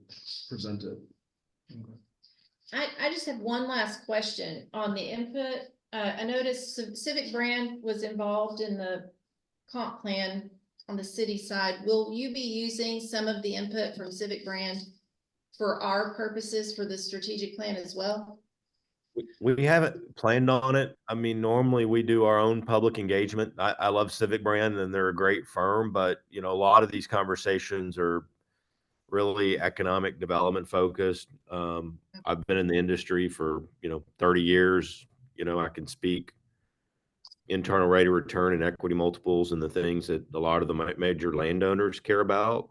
[SPEAKER 7] present it.
[SPEAKER 3] I just have one last question on the input. I noticed Civic Brand was involved in the comp plan on the city side. Will you be using some of the input from Civic Brand for our purposes for the strategic plan as well?
[SPEAKER 8] We haven't planned on it. I mean, normally we do our own public engagement. I love Civic Brand and they're a great firm, but a lot of these conversations are really economic development focused. I've been in the industry for, 30 years. I can speak internal rate of return and equity multiples and the things that a lot of the major landowners care about.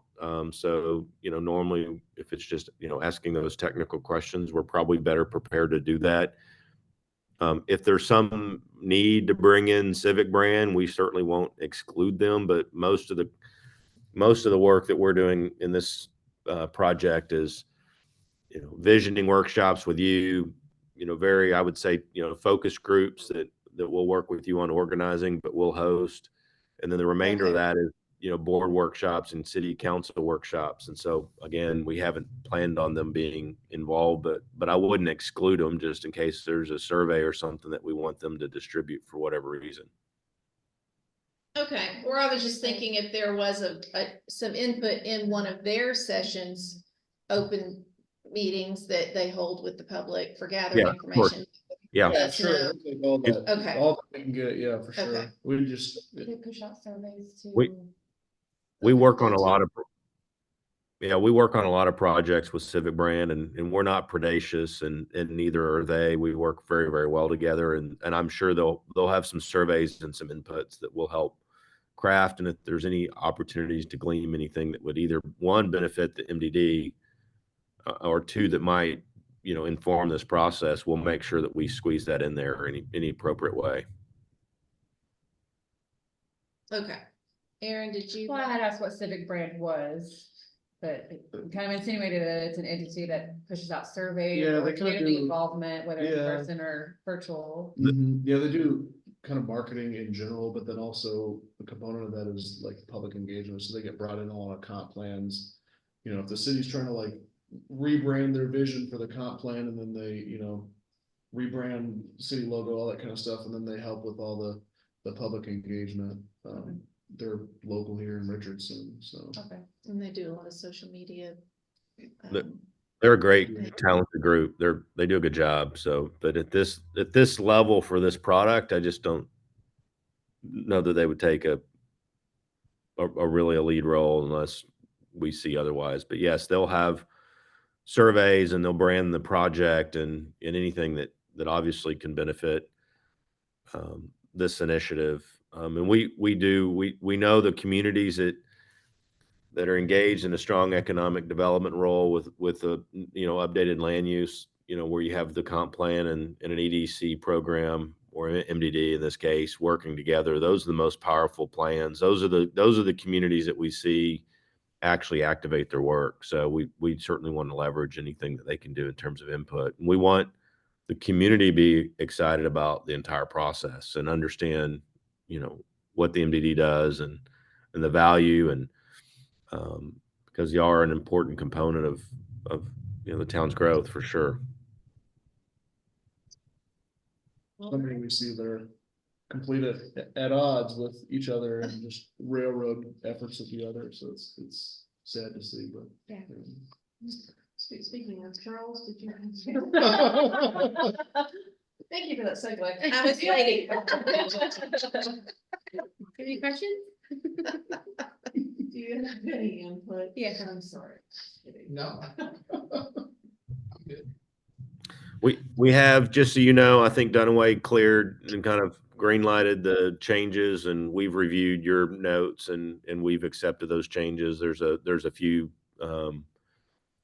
[SPEAKER 8] So, normally if it's just, asking those technical questions, we're probably better prepared to do that. If there's some need to bring in Civic Brand, we certainly won't exclude them, but most of the work that we're doing in this project is, visioning workshops with you, very, I would say, focus groups that will work with you on organizing, but we'll host. And then the remainder of
[SPEAKER 3] Okay.
[SPEAKER 8] that is, board workshops and city council workshops. And so again, we haven't planned on them being involved, but I wouldn't exclude them just in case there's a survey or something that we want them to distribute for whatever reason.
[SPEAKER 3] Okay, or I was just thinking if there was some input in one of their sessions, open meetings that they hold with the public for gathering
[SPEAKER 8] Yeah, of course.
[SPEAKER 3] information.
[SPEAKER 8] Yeah.
[SPEAKER 3] Let us know.
[SPEAKER 7] All that,
[SPEAKER 3] Okay.
[SPEAKER 7] all that we can get, yeah, for
[SPEAKER 3] Okay.
[SPEAKER 7] sure. We just,
[SPEAKER 6] They push out surveys to.
[SPEAKER 8] We work on a lot of, we work on a lot of projects with Civic Brand and we're not predacious and neither are they. We work very, very well together and I'm sure they'll have some surveys and some inputs that will help craft. And if there's any opportunities to glean anything that would either one benefit the MDD or two that might inform this process, we'll make sure that we squeeze that in there any appropriate way.
[SPEAKER 3] Okay. Aaron, did you?
[SPEAKER 6] Well, I had asked what Civic Brand was, but it kind of insinuated that it's an entity that pushes out surveys
[SPEAKER 7] Yeah,
[SPEAKER 6] or
[SPEAKER 7] they kinda
[SPEAKER 6] community
[SPEAKER 7] do-
[SPEAKER 6] involvement, whether it's in
[SPEAKER 7] yeah.
[SPEAKER 6] person or virtual.
[SPEAKER 7] Yeah, they do kind of marketing in general, but then also the component of that is like public engagement, so they get brought in on comp plans. If the city's trying to like rebrand their vision for the comp plan, and then they, rebrand city logo, all that kind of stuff, and then they help with all the public engagement. They're local here in Richardson, so.
[SPEAKER 6] Okay.
[SPEAKER 3] And they do a lot of social media.
[SPEAKER 8] The-
[SPEAKER 3] um,
[SPEAKER 8] They're a great, talented group. They do a good job. So, but at this level for this product, I just don't know that they would take a really a lead role unless we see otherwise. But yes, they'll have surveys and they'll brand the project and anything that obviously can benefit this initiative. And we know the communities that are engaged in a strong economic development role with a updated land use, where you have the comp plan and an EDC program or MDD in this case working together. Those are the most powerful plans. Those are the communities that we see actually activate their work. So we certainly want to leverage anything that they can do in terms of input. And we want the community to be excited about the entire process and understand, what the MDD does and the value and because you are an important component of the town's growth for sure.
[SPEAKER 7] Something we see that are complete at odds with each other and just railroad efforts of the other, so it's sad to see, but.
[SPEAKER 2] Yeah.
[SPEAKER 5] Speaking of Charles, did you?
[SPEAKER 3] Thank you for that segue. I was waiting.
[SPEAKER 2] Any questions?
[SPEAKER 5] Do you have any input?
[SPEAKER 2] Yes.
[SPEAKER 5] I'm sorry.
[SPEAKER 7] No.
[SPEAKER 8] We have, just so you know, I think Dunaway cleared and kind of green lighted the changes, and we've reviewed your notes and we've accepted those changes. There's a few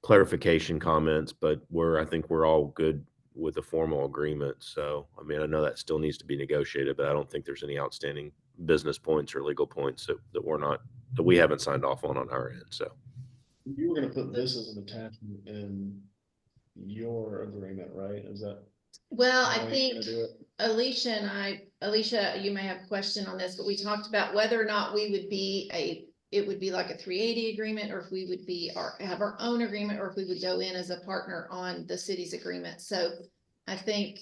[SPEAKER 8] clarification comments, but I think we're all good with a formal agreement. So, I mean, I know that still needs to be negotiated, but I don't think there's any outstanding business points or legal points that we haven't signed off on our end. So
[SPEAKER 7] You were gonna put this as an attachment in your agreement, right? Is that?
[SPEAKER 3] Well,
[SPEAKER 7] how
[SPEAKER 3] I
[SPEAKER 7] you're
[SPEAKER 3] think
[SPEAKER 7] gonna do it?
[SPEAKER 3] Alicia, you may have a question on this, but we talked about whether or not it would be like a 380 agreement, or if we would have our own agreement, or if we would go in as a partner on the city's agreement. So I think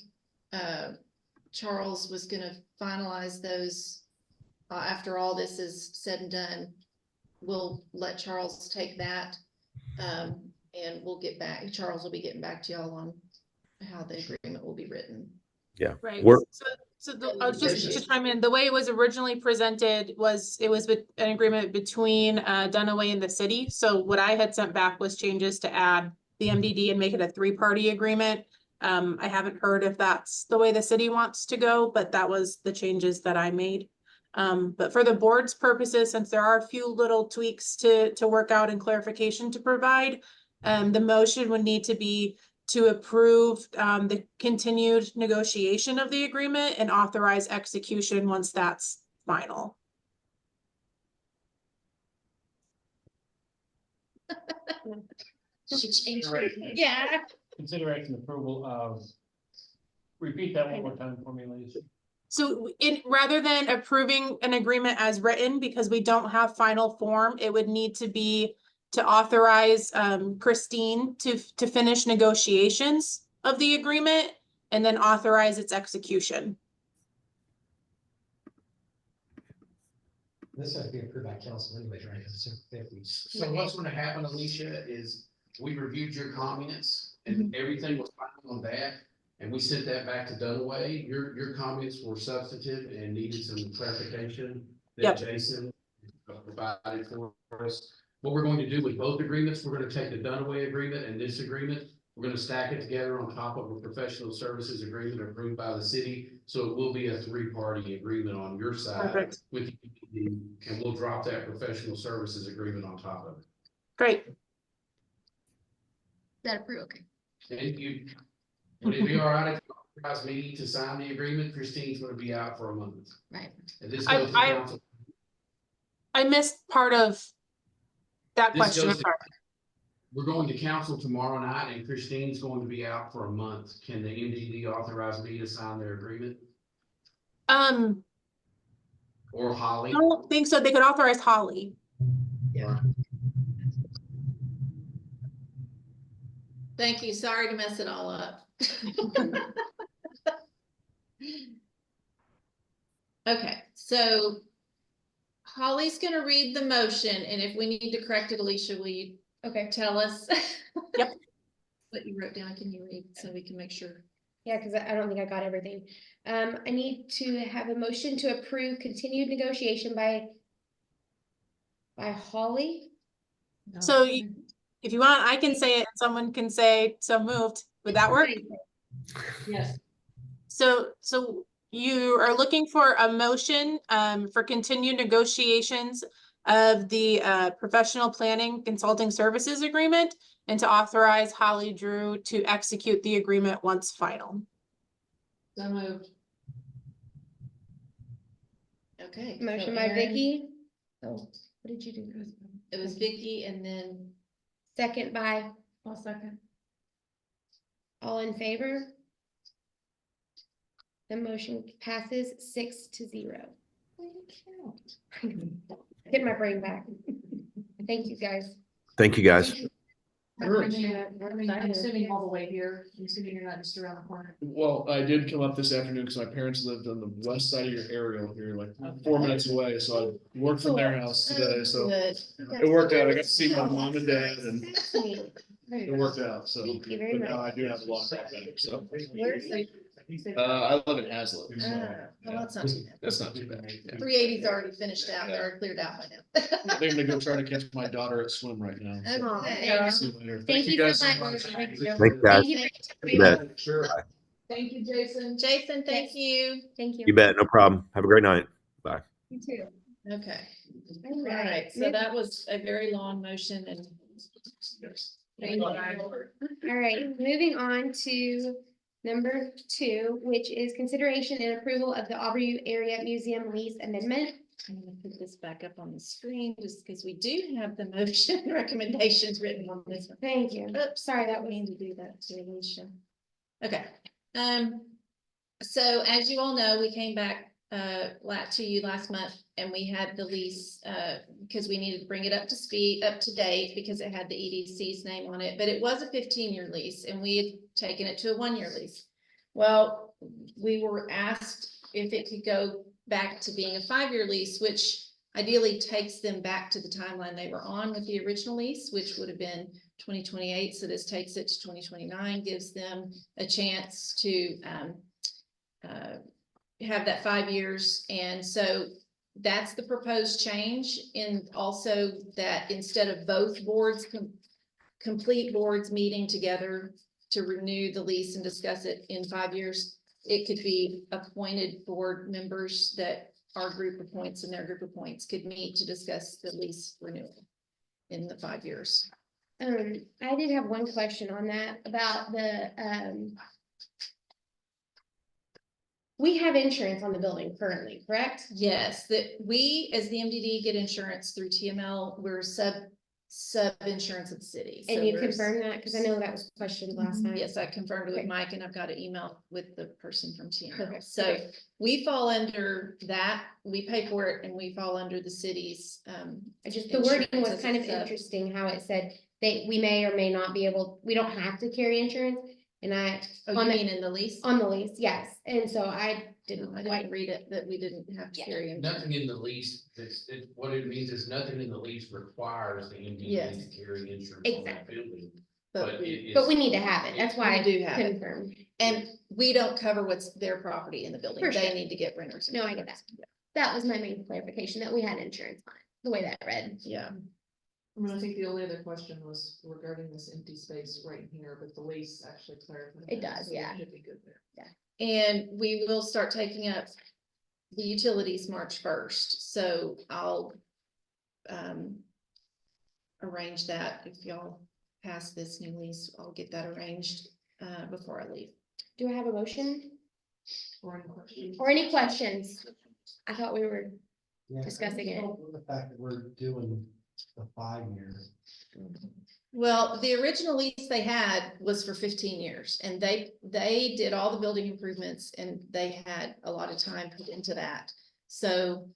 [SPEAKER 3] Charles was gonna finalize those after all this is said and done. We'll let Charles take that. And Charles will be getting back to y'all on how the agreement will be written.
[SPEAKER 8] yeah,
[SPEAKER 9] Right,
[SPEAKER 8] we're
[SPEAKER 9] just to chime in, the way it was originally presented was, it was an agreement between Dunaway and the city. So what I had sent back was changes to add the MDD and make it a 3-party agreement. I haven't heard if that's the way the city wants to go, but that was the changes that I made. But for the board's purposes, since there are a few little tweaks to work out and clarification to provide, the motion would need to be to approve the continued negotiation of the agreement and authorize execution once that's final.
[SPEAKER 3] Yeah.
[SPEAKER 4] Consideration approval of, repeat that one more time for me, Lisa.
[SPEAKER 9] So rather than approving an agreement as written, because we don't have final form, it would need to be to authorize Christine to finish negotiations of the agreement and then authorize its execution.
[SPEAKER 1] This has to be approved by council anyways, right?
[SPEAKER 10] So what's gonna happen, Alicia, is we reviewed your comments and everything was fine on that. And we sent that back to Dunaway. Your comments were substantive and needed some clarification that Jason provided for us. What we're going to do with both agreements, we're gonna take the Dunaway agreement and this agreement. We're gonna stack it together on top of a professional services agreement approved by the city. So it will be a 3-party agreement on your side.
[SPEAKER 9] Perfect.
[SPEAKER 10] With you, and we'll drop that professional services agreement on top of it.
[SPEAKER 9] Great.
[SPEAKER 2] That approved, okay.
[SPEAKER 10] And would it be all right if you authorized me to sign the agreement? Christine's gonna be out for a month.
[SPEAKER 2] Right.
[SPEAKER 10] And this
[SPEAKER 9] I-
[SPEAKER 10] goes to
[SPEAKER 9] I-
[SPEAKER 10] council.
[SPEAKER 9] I missed part of that
[SPEAKER 10] This
[SPEAKER 9] question.
[SPEAKER 10] goes
[SPEAKER 9] I'm
[SPEAKER 10] to-
[SPEAKER 9] sorry.
[SPEAKER 10] We're going to council tomorrow night and Christine's going to be out for a month. Can the MDD authorize me to sign their agreement or
[SPEAKER 9] I
[SPEAKER 10] Holly?
[SPEAKER 9] don't think so. They could authorize Holly.
[SPEAKER 3] Thank you. Sorry to mess it all up. Okay, so Holly's gonna read the motion, and if we need to correct it, Alicia, will you tell us?
[SPEAKER 9] Yep.
[SPEAKER 3] What you wrote down, can you read so we can make sure?
[SPEAKER 2] Yeah, because I don't think I got everything. I need to have a motion to approve continued negotiation by Holly.
[SPEAKER 9] So if you want, I can say it, and someone can say, so moved. Would that work?
[SPEAKER 5] Yes.
[SPEAKER 9] So you are looking for a motion for continued negotiations of the professional planning consulting services agreement and to authorize Holly Drew to execute the agreement once final.
[SPEAKER 5] So moved.
[SPEAKER 3] Okay.
[SPEAKER 2] Motion
[SPEAKER 3] so
[SPEAKER 2] by
[SPEAKER 3] Aaron-
[SPEAKER 2] Vicky. Oh, what did you do?
[SPEAKER 3] It was Vicky and then
[SPEAKER 2] Second by,
[SPEAKER 6] I'll second.
[SPEAKER 2] all in favor? The motion passes 6-0. Get my brain back. Thank you, guys.
[SPEAKER 8] Thank you, guys.
[SPEAKER 7] Sure.
[SPEAKER 5] I'm assuming all the way here, I'm assuming you're not just around the corner.
[SPEAKER 7] Well, I did come up this afternoon because my parents lived on the west side of your aerial here, like 4 minutes away, so I worked from their house today, so
[SPEAKER 3] good.
[SPEAKER 7] it worked out. I got to see my mom and dad and
[SPEAKER 2] Fascinating.
[SPEAKER 7] it worked out, so.
[SPEAKER 2] Thank you very
[SPEAKER 7] But now
[SPEAKER 2] much.
[SPEAKER 7] I do have a long drive back, so.
[SPEAKER 3] Where's the,
[SPEAKER 7] I live in Hazlet, so
[SPEAKER 3] well, that's not too bad.
[SPEAKER 7] that's not too bad. Yeah.
[SPEAKER 3] 380's already finished out, or cleared out by now.
[SPEAKER 7] I think I'm gonna go try to catch my daughter at swim right now. so.
[SPEAKER 3] Okay.
[SPEAKER 7] See you later.
[SPEAKER 2] Thank you
[SPEAKER 7] guys
[SPEAKER 2] so much.
[SPEAKER 7] much.
[SPEAKER 2] Thank
[SPEAKER 8] Thanks,
[SPEAKER 2] Thank
[SPEAKER 8] guys.
[SPEAKER 2] you.
[SPEAKER 8] You bet.
[SPEAKER 7] Sure.
[SPEAKER 5] Thank you, Jason.
[SPEAKER 3] Jason, thank you.
[SPEAKER 2] Thank you.
[SPEAKER 8] You bet. No problem. Have a great night. Bye.
[SPEAKER 2] You too.
[SPEAKER 3] Okay,
[SPEAKER 2] All
[SPEAKER 3] all right, so that was a very long motion and.
[SPEAKER 2] All right, moving on to number 2, which is consideration and approval of the Aubrey Area Museum lease amendment.
[SPEAKER 3] I'm gonna put this back up on the screen just because we do have the motion recommendations written on this one.
[SPEAKER 2] Thank you.
[SPEAKER 3] Oops, sorry, that we need to do that to Alicia. Okay, so as you all know, we came back to you last month and we had the lease because we needed to bring it up to speed, up to date because it had the EDC's name on it, but it was a 15-year lease and we had taken it to a 1-year lease. Well, we were asked if it could go back to being a 5-year lease, which ideally takes them back to the timeline they were on with the original lease, which would have been 2028. So this takes it to 2029, gives them a chance to have that 5 years. And so that's the proposed change. And also that instead of both boards, complete boards meeting together to renew the lease and discuss it in 5 years, it could be appointed board members that our group appoints and their group appoints could meet to discuss the lease renewal in the 5 years.
[SPEAKER 2] I did have one question on that about the, we have insurance on the building currently, correct?
[SPEAKER 3] Yes, that we, as the MDD, get insurance through TML. We're sub-insurance of the city. So
[SPEAKER 2] And you
[SPEAKER 3] we're-
[SPEAKER 2] confirm that? Because I know that was questioned last time.
[SPEAKER 3] Yes, I confirmed it with
[SPEAKER 2] Okay.
[SPEAKER 3] Mike and I've got an email with the person from TML.
[SPEAKER 2] Okay,
[SPEAKER 3] So
[SPEAKER 2] okay.
[SPEAKER 3] we fall under that. We pay for it and we fall under the city's.
[SPEAKER 2] The wording was
[SPEAKER 3] insurance
[SPEAKER 2] kind of
[SPEAKER 3] as a sub.
[SPEAKER 2] interesting, how it said we may or may not be able, we don't have to carry insurance. And
[SPEAKER 3] Oh,
[SPEAKER 2] on
[SPEAKER 3] you
[SPEAKER 2] the-
[SPEAKER 3] mean in the lease?
[SPEAKER 2] on the lease, yes. And so I didn't
[SPEAKER 3] I
[SPEAKER 2] quite,
[SPEAKER 3] didn't read it, that we didn't have to
[SPEAKER 2] Yeah.
[SPEAKER 3] carry. insurance.
[SPEAKER 10] Nothing in the lease, what it means is nothing in the lease requires the MDD
[SPEAKER 3] Yes.
[SPEAKER 10] to carry insurance on that
[SPEAKER 2] Exactly.
[SPEAKER 10] building.
[SPEAKER 3] But
[SPEAKER 10] it
[SPEAKER 3] we,
[SPEAKER 10] is-
[SPEAKER 2] but we need to have it. That's why
[SPEAKER 3] We do have
[SPEAKER 2] I
[SPEAKER 3] it.
[SPEAKER 2] confirmed.
[SPEAKER 3] and we don't cover what's their property in the building.
[SPEAKER 2] For
[SPEAKER 3] They
[SPEAKER 2] sure.
[SPEAKER 3] need to get renters.
[SPEAKER 2] No, I get that.
[SPEAKER 3] insurance.
[SPEAKER 2] That was my main clarification, that we had insurance on it, the way that read.
[SPEAKER 3] Yeah,
[SPEAKER 5] I mean, I think the only other question was regarding this empty space right here, but the lease actually clarified.
[SPEAKER 2] It
[SPEAKER 5] that,
[SPEAKER 2] does,
[SPEAKER 5] so we
[SPEAKER 2] yeah.
[SPEAKER 5] Should be good there.
[SPEAKER 3] and we will start taking up the utilities March 1st. So I'll arrange that if y'all pass this new lease, I'll get that arranged, before I leave.
[SPEAKER 2] Do I have a motion
[SPEAKER 5] Or any questions?
[SPEAKER 2] or any questions? I thought we were,
[SPEAKER 1] Yeah, I
[SPEAKER 2] Discussing
[SPEAKER 1] think
[SPEAKER 2] it.
[SPEAKER 1] The fact that we're doing the 5 year.
[SPEAKER 3] Well, the original lease they had was for 15 years and they did all the building improvements and they had a lot of time put into that. So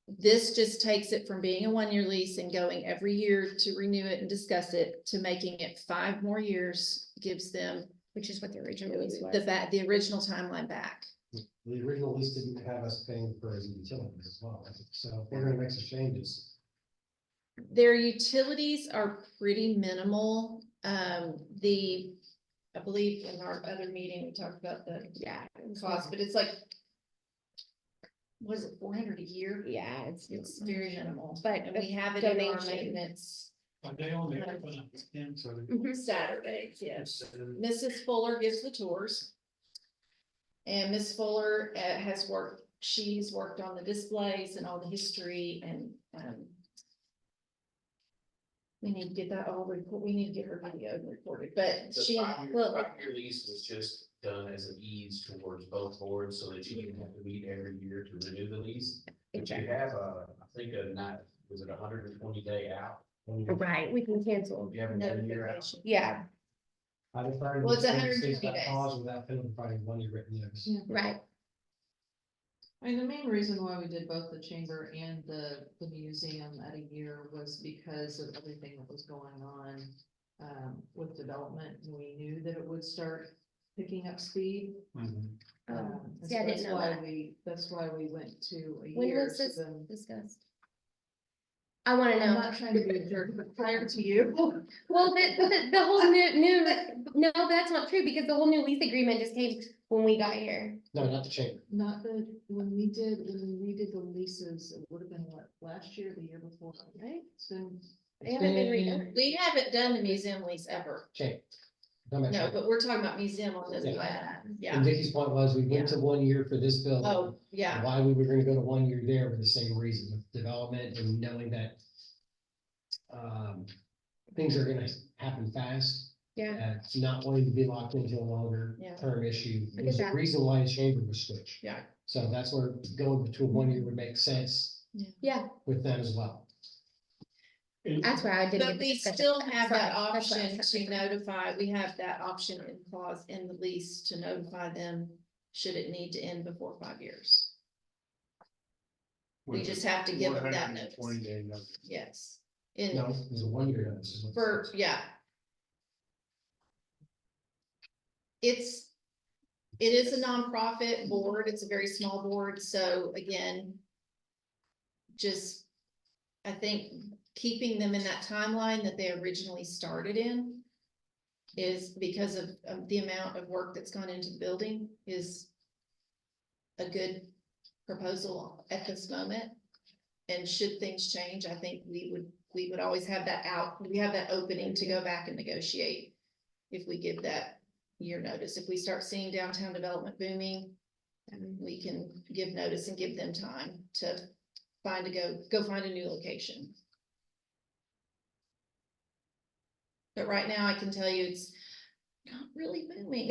[SPEAKER 3] this just takes it from being a 1-year lease and going every year to renew it and discuss it to making it 5 more years, gives them
[SPEAKER 2] which is what the original lease was.
[SPEAKER 3] the original timeline back.
[SPEAKER 1] The original lease didn't have us paying for as utilities as well, so if we're gonna make some changes.
[SPEAKER 3] Their utilities are pretty minimal. I believe in our other meeting, we talked about the
[SPEAKER 2] Yeah.
[SPEAKER 3] cost, but it's like, was it 400 a year?
[SPEAKER 2] Yeah,
[SPEAKER 3] It's very minimal,
[SPEAKER 2] But
[SPEAKER 3] and we have it in our
[SPEAKER 2] donation.
[SPEAKER 3] maintenance
[SPEAKER 2] Mhm.
[SPEAKER 3] Saturdays, yes. Mrs. Fuller gives the tours. And Miss Fuller she's worked on the displays and all the history and, we need to get that all report, we need to get her video recorded, but
[SPEAKER 10] The
[SPEAKER 3] she, well,
[SPEAKER 10] five-year lease was just done as an ease towards both boards so that you didn't have to meet every year to renew the lease. But you have I think was it 120-day out?
[SPEAKER 2] Right, we can cancel.
[SPEAKER 10] You have a 1 year out.
[SPEAKER 3] notification.
[SPEAKER 2] Yeah,
[SPEAKER 3] Well, it's 120 days.
[SPEAKER 1] Pause without penalty, probably 1 year written notice.
[SPEAKER 2] right.
[SPEAKER 5] I mean, the main reason why we did both the chamber and the museum at a year was because of everything that was going on with development. And we knew that it would start picking up speed. And
[SPEAKER 2] See, I
[SPEAKER 5] so
[SPEAKER 2] didn't know that.
[SPEAKER 5] That's why we went to a
[SPEAKER 2] When
[SPEAKER 5] year.
[SPEAKER 2] was
[SPEAKER 5] so
[SPEAKER 2] this
[SPEAKER 5] then-
[SPEAKER 2] discussed? I wanna
[SPEAKER 5] I'm
[SPEAKER 2] know.
[SPEAKER 5] not trying to be a jerk, but prior to you.
[SPEAKER 2] Well, the whole no, that's not true because the whole new lease agreement just came when we got here.
[SPEAKER 1] No, not the chamber.
[SPEAKER 5] Not the, when we redid the leases, it would have been what, last year, the year before, right? So.
[SPEAKER 2] They haven't been redone.
[SPEAKER 3] We haven't done the museum lease ever.
[SPEAKER 1] Chamber. Talking about
[SPEAKER 3] No,
[SPEAKER 1] chamber.
[SPEAKER 3] but we're talking about museum on this
[SPEAKER 1] Yeah.
[SPEAKER 3] plan. Yeah.
[SPEAKER 1] And Vicky's point was, we went to 1 year for this building.
[SPEAKER 3] Oh, yeah.
[SPEAKER 1] Why we were gonna go to 1 year there for the same reason, with development and knowing that things are gonna happen fast.
[SPEAKER 2] Yeah,
[SPEAKER 1] Not wanting to be locked into a longer
[SPEAKER 3] Yeah.
[SPEAKER 1] term issue.
[SPEAKER 2] I get
[SPEAKER 1] There's a
[SPEAKER 2] that.
[SPEAKER 1] reason why the chamber was switched.
[SPEAKER 3] Yeah.
[SPEAKER 1] So that's where going to a 1 year would make sense
[SPEAKER 2] yeah,
[SPEAKER 1] with them as well.
[SPEAKER 2] that's why I didn't.
[SPEAKER 3] But
[SPEAKER 2] get the
[SPEAKER 3] we
[SPEAKER 2] discussion.
[SPEAKER 3] still have that
[SPEAKER 2] Sorry, that's what I
[SPEAKER 3] option
[SPEAKER 2] was
[SPEAKER 3] to
[SPEAKER 2] trying
[SPEAKER 3] notify, we have that option in clause in the lease to notify them should it need to end before 5 years. We just have to give them that notice.
[SPEAKER 10] 120-day notice.
[SPEAKER 3] Yes.
[SPEAKER 1] No, there's a 1 year notice. is what it
[SPEAKER 3] For,
[SPEAKER 1] says.
[SPEAKER 3] yeah. It is a nonprofit board. It's a very small board. So again, just, I think keeping them in that timeline that they originally started in is because of the amount of work that's gone into the building is a good proposal at this moment. And should things change, I think we would always have that we have that opening to go back and negotiate if we give that year notice. If we start seeing downtown development booming, we can give notice and give them time to go find a new location. But right now, I can tell you it's not really booming.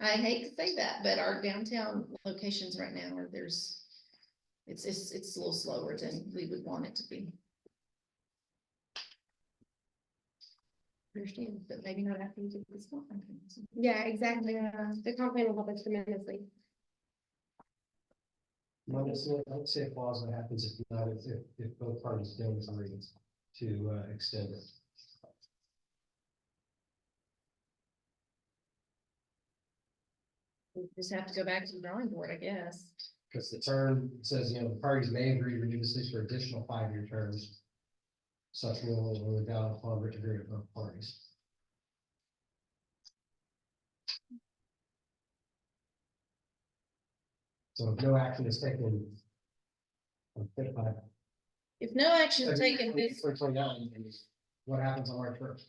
[SPEAKER 3] I hate to say that, but our downtown locations right now it's a little slower than we would want it to be. Understand, but maybe not after we get this one.
[SPEAKER 2] Yeah, exactly. The comp plan will help us tremendously.
[SPEAKER 1] I don't see a clause that happens if not, if both parties don't agree to extend it.
[SPEAKER 3] We just have to go back to the drawing board, I guess.
[SPEAKER 1] Because the term says, the parties may agree to renew this lease for additional 5 year terms. Such will be valid upon written agreement of both parties. So if no action is taken.
[SPEAKER 3] If no action is taken,
[SPEAKER 1] For 29, what happens on March 1st?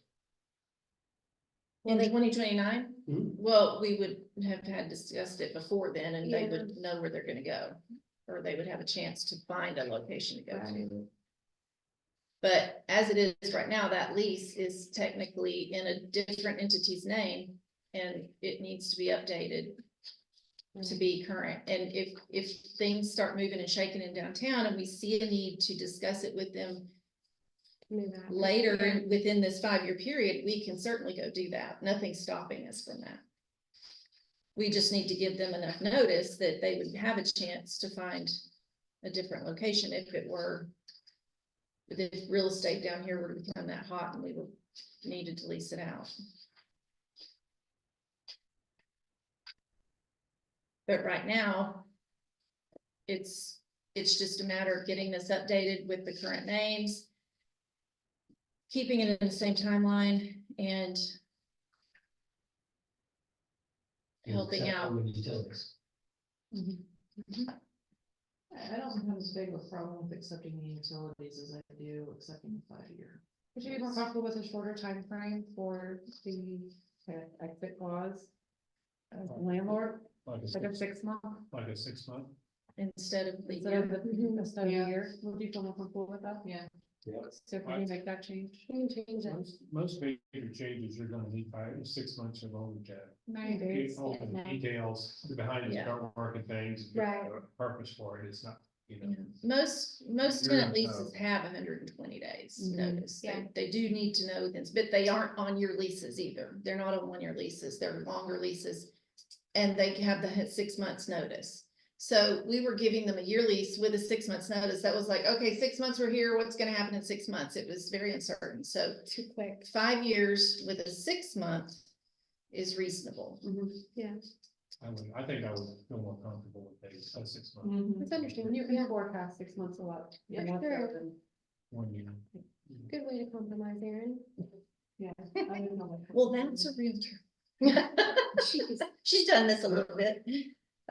[SPEAKER 3] in 2029,
[SPEAKER 1] Mhm.
[SPEAKER 3] well, we would have had discussed it before then, and they
[SPEAKER 2] Yeah.
[SPEAKER 3] would know where they're gonna go. Or they would have a chance to find a location to go to. But as it is right now, that lease is technically in a different entity's name, and it needs to be updated to be current. And if things start moving and shaking in downtown and we see a need to discuss it with them
[SPEAKER 2] Move out.
[SPEAKER 3] later within this 5-year period, we can certainly go do that. Nothing's stopping us from that. We just need to give them enough notice that they would have a chance to find a different location if real estate down here were to become that hot and we needed to lease it out. But right now, it's just a matter of getting this updated with the current names, keeping it in the same timeline, and helping
[SPEAKER 1] Except
[SPEAKER 3] out.
[SPEAKER 1] for the utilities.
[SPEAKER 5] I don't have as big of a problem with accepting the utilities as I do accepting the 5-year.
[SPEAKER 6] Would you be more comfortable with a shorter time frame for the exit clause? As a landlord,
[SPEAKER 4] Like
[SPEAKER 6] like a 6 month
[SPEAKER 4] a 6 month.
[SPEAKER 3] Instead of the
[SPEAKER 6] instead
[SPEAKER 3] year.
[SPEAKER 6] of a year, would you feel more comfortable with that?
[SPEAKER 5] Yeah.
[SPEAKER 6] So if we can make that change.
[SPEAKER 2] We can change it.
[SPEAKER 4] Most major changes you're gonna need 6 months or longer, Jeff.
[SPEAKER 6] 90 days.
[SPEAKER 4] All the details behind the
[SPEAKER 3] Yeah.
[SPEAKER 4] dark and things.
[SPEAKER 2] Right.
[SPEAKER 4] Purpose for it, it's not, you know.
[SPEAKER 3] Yeah. Most
[SPEAKER 4] You're
[SPEAKER 3] tenant
[SPEAKER 4] in
[SPEAKER 3] leases
[SPEAKER 4] town.
[SPEAKER 3] have 120 days
[SPEAKER 6] Mhm.
[SPEAKER 3] notice.
[SPEAKER 2] Yeah.
[SPEAKER 3] They do need to know this, but they aren't on your leases either. They're not on 1-year leases. They're longer leases. And they have the 6 months notice. So we were giving them a year lease with a 6 months notice. That was like, okay, 6 months we're here. What's gonna happen in 6 months? It was very uncertain. So
[SPEAKER 2] Too quick.
[SPEAKER 3] 5 years with a 6 month is reasonable.
[SPEAKER 2] Yeah,
[SPEAKER 4] I think I would feel more comfortable with a 6 month,
[SPEAKER 6] Mhm.
[SPEAKER 2] that's understandable.
[SPEAKER 6] You
[SPEAKER 2] Yeah,
[SPEAKER 6] can forecast 6 months a lot.
[SPEAKER 2] Yeah,
[SPEAKER 6] more
[SPEAKER 2] sure.
[SPEAKER 6] so than-
[SPEAKER 4] 1 year.
[SPEAKER 2] good way to compromise, Erin.
[SPEAKER 6] Yeah. I don't know.
[SPEAKER 3] Well, that's a realtor. She's done this a little bit.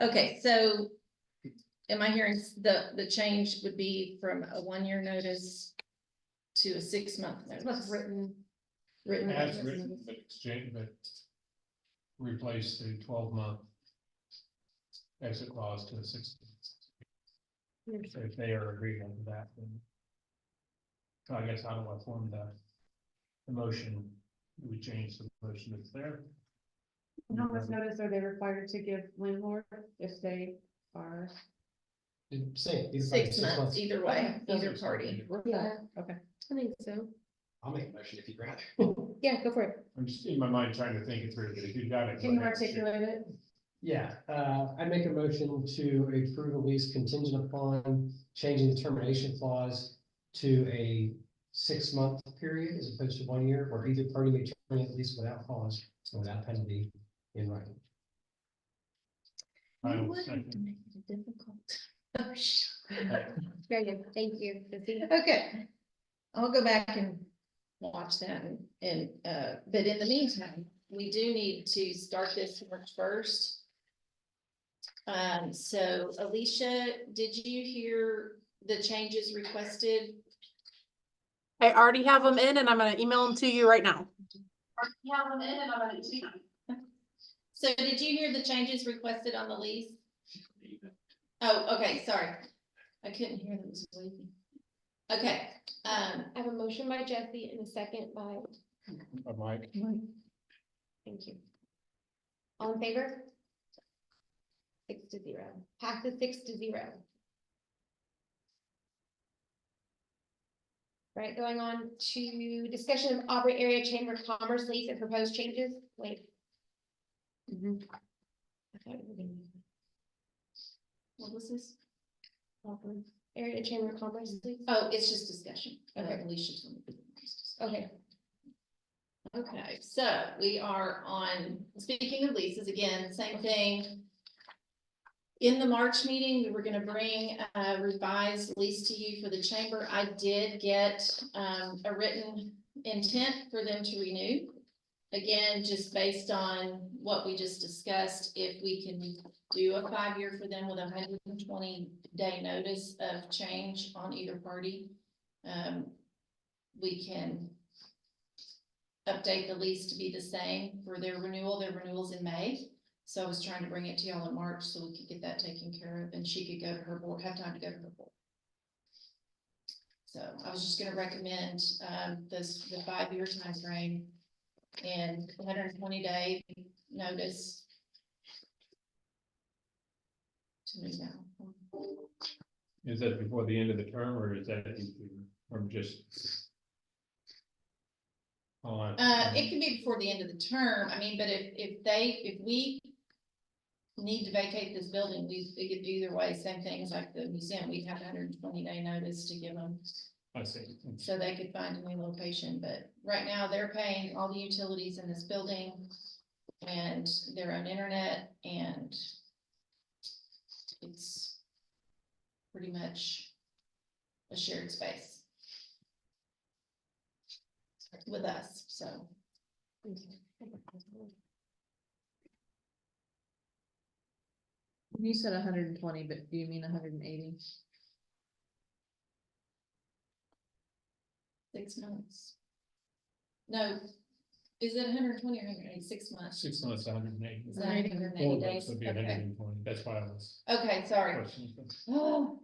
[SPEAKER 3] Okay, so am I hearing the change would be from a 1-year notice to a 6-month
[SPEAKER 2] That's
[SPEAKER 3] notice?
[SPEAKER 2] written.
[SPEAKER 3] Written
[SPEAKER 4] As
[SPEAKER 3] notice.
[SPEAKER 4] written, but exchange, but replace the 12-month exit clause to a 6. So if they are agreeable to that, then. So I guess how do I form the motion? Do we change the motion that's there?
[SPEAKER 6] And how much notice are they required to give landlord if they are?
[SPEAKER 1] Same. either
[SPEAKER 3] 6
[SPEAKER 1] side,
[SPEAKER 3] months, either way,
[SPEAKER 4] Okay.
[SPEAKER 3] either party.
[SPEAKER 2] Yeah,
[SPEAKER 6] Okay.
[SPEAKER 2] I think so.
[SPEAKER 1] I'll make a motion if you'd rather.
[SPEAKER 2] Yeah, go for it.
[SPEAKER 4] I'm just in my mind trying to think it through, but if you've got it.
[SPEAKER 6] Can you
[SPEAKER 4] go ahead.
[SPEAKER 6] articulate it?
[SPEAKER 1] Yeah, I make a motion to approve a lease contingent upon changing the termination clause to a 6-month period as opposed to 1 year, where either party may terminate the lease without cause and without penalty in writing.
[SPEAKER 4] I
[SPEAKER 3] You
[SPEAKER 4] will
[SPEAKER 3] would have
[SPEAKER 4] second.
[SPEAKER 3] to make it difficult.
[SPEAKER 2] Very good. Thank you. Chrissy.
[SPEAKER 3] Okay, I'll go back and watch that but in the meantime, we do need to start this March 1st. So Alicia, did you hear the changes requested?
[SPEAKER 9] I already have them in and I'm gonna email them to you right now.
[SPEAKER 3] So did you hear the changes requested on the lease? Oh, okay, sorry. I couldn't hear them. was sleeping. Okay,
[SPEAKER 2] I have a motion by Jesse and a second by,
[SPEAKER 4] Mike.
[SPEAKER 2] thank you. All in favor? 6-0. Passes 6-0. Right, going on to discussion of Aubrey Area Chamber of Commerce lease and proposed changes. Wait. I thought we were gonna-
[SPEAKER 3] what was this?
[SPEAKER 2] Aubrey Area Chamber of Commerce lease.
[SPEAKER 3] Oh, it's just discussion.
[SPEAKER 2] Okay.
[SPEAKER 3] Alicia told me.
[SPEAKER 2] Okay,
[SPEAKER 3] Okay, so we are on, speaking of leases, again, same thing. In the March meeting, we were gonna bring a revised lease to you for the chamber. I did get a written intent for them to renew. Again, just based on what we just discussed, if we can do a 5-year for them with 120-day notice of change on either party, we can update the lease to be the same for their renewal. Their renewal's in May. So I was trying to bring it to y'all in March so we could get that taken care of and she could go to her board, have time to go to her board. So I was just gonna recommend, the 5-year time frame and 120-day notice. To move out.
[SPEAKER 4] Is that before the end of the term, or is that, or just? On.
[SPEAKER 3] It can be before the end of the term, I mean, but if we need to vacate this building, we could do either way, same thing as like the museum, we'd have 120-day notice to give them.
[SPEAKER 4] I see.
[SPEAKER 3] So they could find a new location, but right now they're paying all the utilities in this building and their own internet, and it's pretty much a shared space with us, so.
[SPEAKER 5] You said 120, but do you mean 180?
[SPEAKER 3] 6 months. No, is it 120 or 180? 6 months?
[SPEAKER 4] 6 months, 180.
[SPEAKER 3] Is that 180 days?
[SPEAKER 4] Would be
[SPEAKER 3] Okay.
[SPEAKER 4] 120. That's why I was
[SPEAKER 3] Okay, sorry.
[SPEAKER 4] questioning.
[SPEAKER 3] Oh,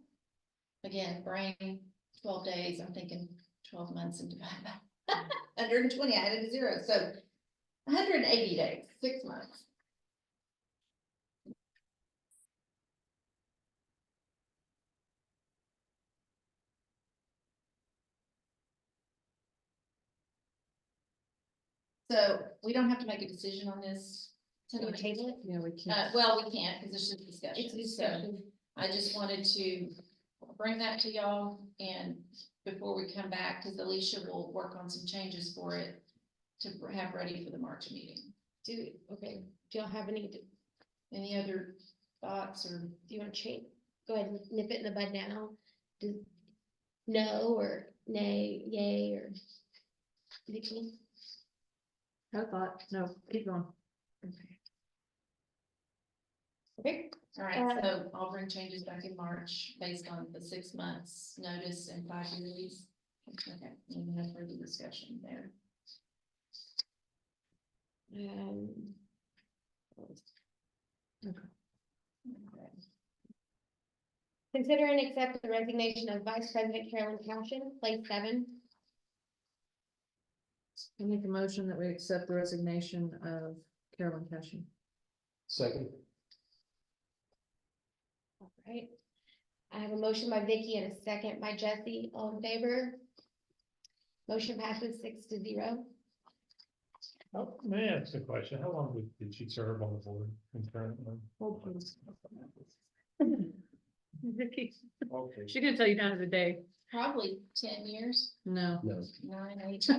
[SPEAKER 3] again, brain, 12 days, I'm thinking 12 months and divide by 120, I added a 0, so 180 days, 6 months. So we don't have to make a decision on this
[SPEAKER 2] So we
[SPEAKER 3] tonight.
[SPEAKER 2] table it?
[SPEAKER 5] Yeah, we can't.
[SPEAKER 3] Well, we can't, because it's just discussion.
[SPEAKER 2] It's a
[SPEAKER 3] So
[SPEAKER 2] discussion.
[SPEAKER 3] I just wanted to bring that to y'all, and before we come back, because Alicia will work on some changes for it to have ready for the March meeting.
[SPEAKER 2] Okay, do y'all have any,
[SPEAKER 3] Any other thoughts or?
[SPEAKER 2] do you want to change, go ahead and nip it in the bud now? No, or nay, yay, or? Vicky?
[SPEAKER 5] No thought, no, keep going.
[SPEAKER 2] Okay,
[SPEAKER 3] All right, so I'll bring changes back in March based on the 6 months notice and 5-year lease. Okay, and we have further discussion there. Okay.
[SPEAKER 2] Consider and accept the resignation of Vice President Carolyn Cowshin, place 7.
[SPEAKER 5] I make a motion that we accept the resignation of Carolyn Cashin.
[SPEAKER 1] Second.
[SPEAKER 2] All right. I have a motion by Vicky and a second by Jesse. All in favor? Motion passes 6-0.
[SPEAKER 4] Oh, may I ask a question? How long did she serve on the board concurrently?
[SPEAKER 5] Hold please.
[SPEAKER 9] Vicky,
[SPEAKER 4] Okay.
[SPEAKER 9] she could tell you down to the day.
[SPEAKER 3] Probably 10 years,
[SPEAKER 5] No,
[SPEAKER 3] 9, 8.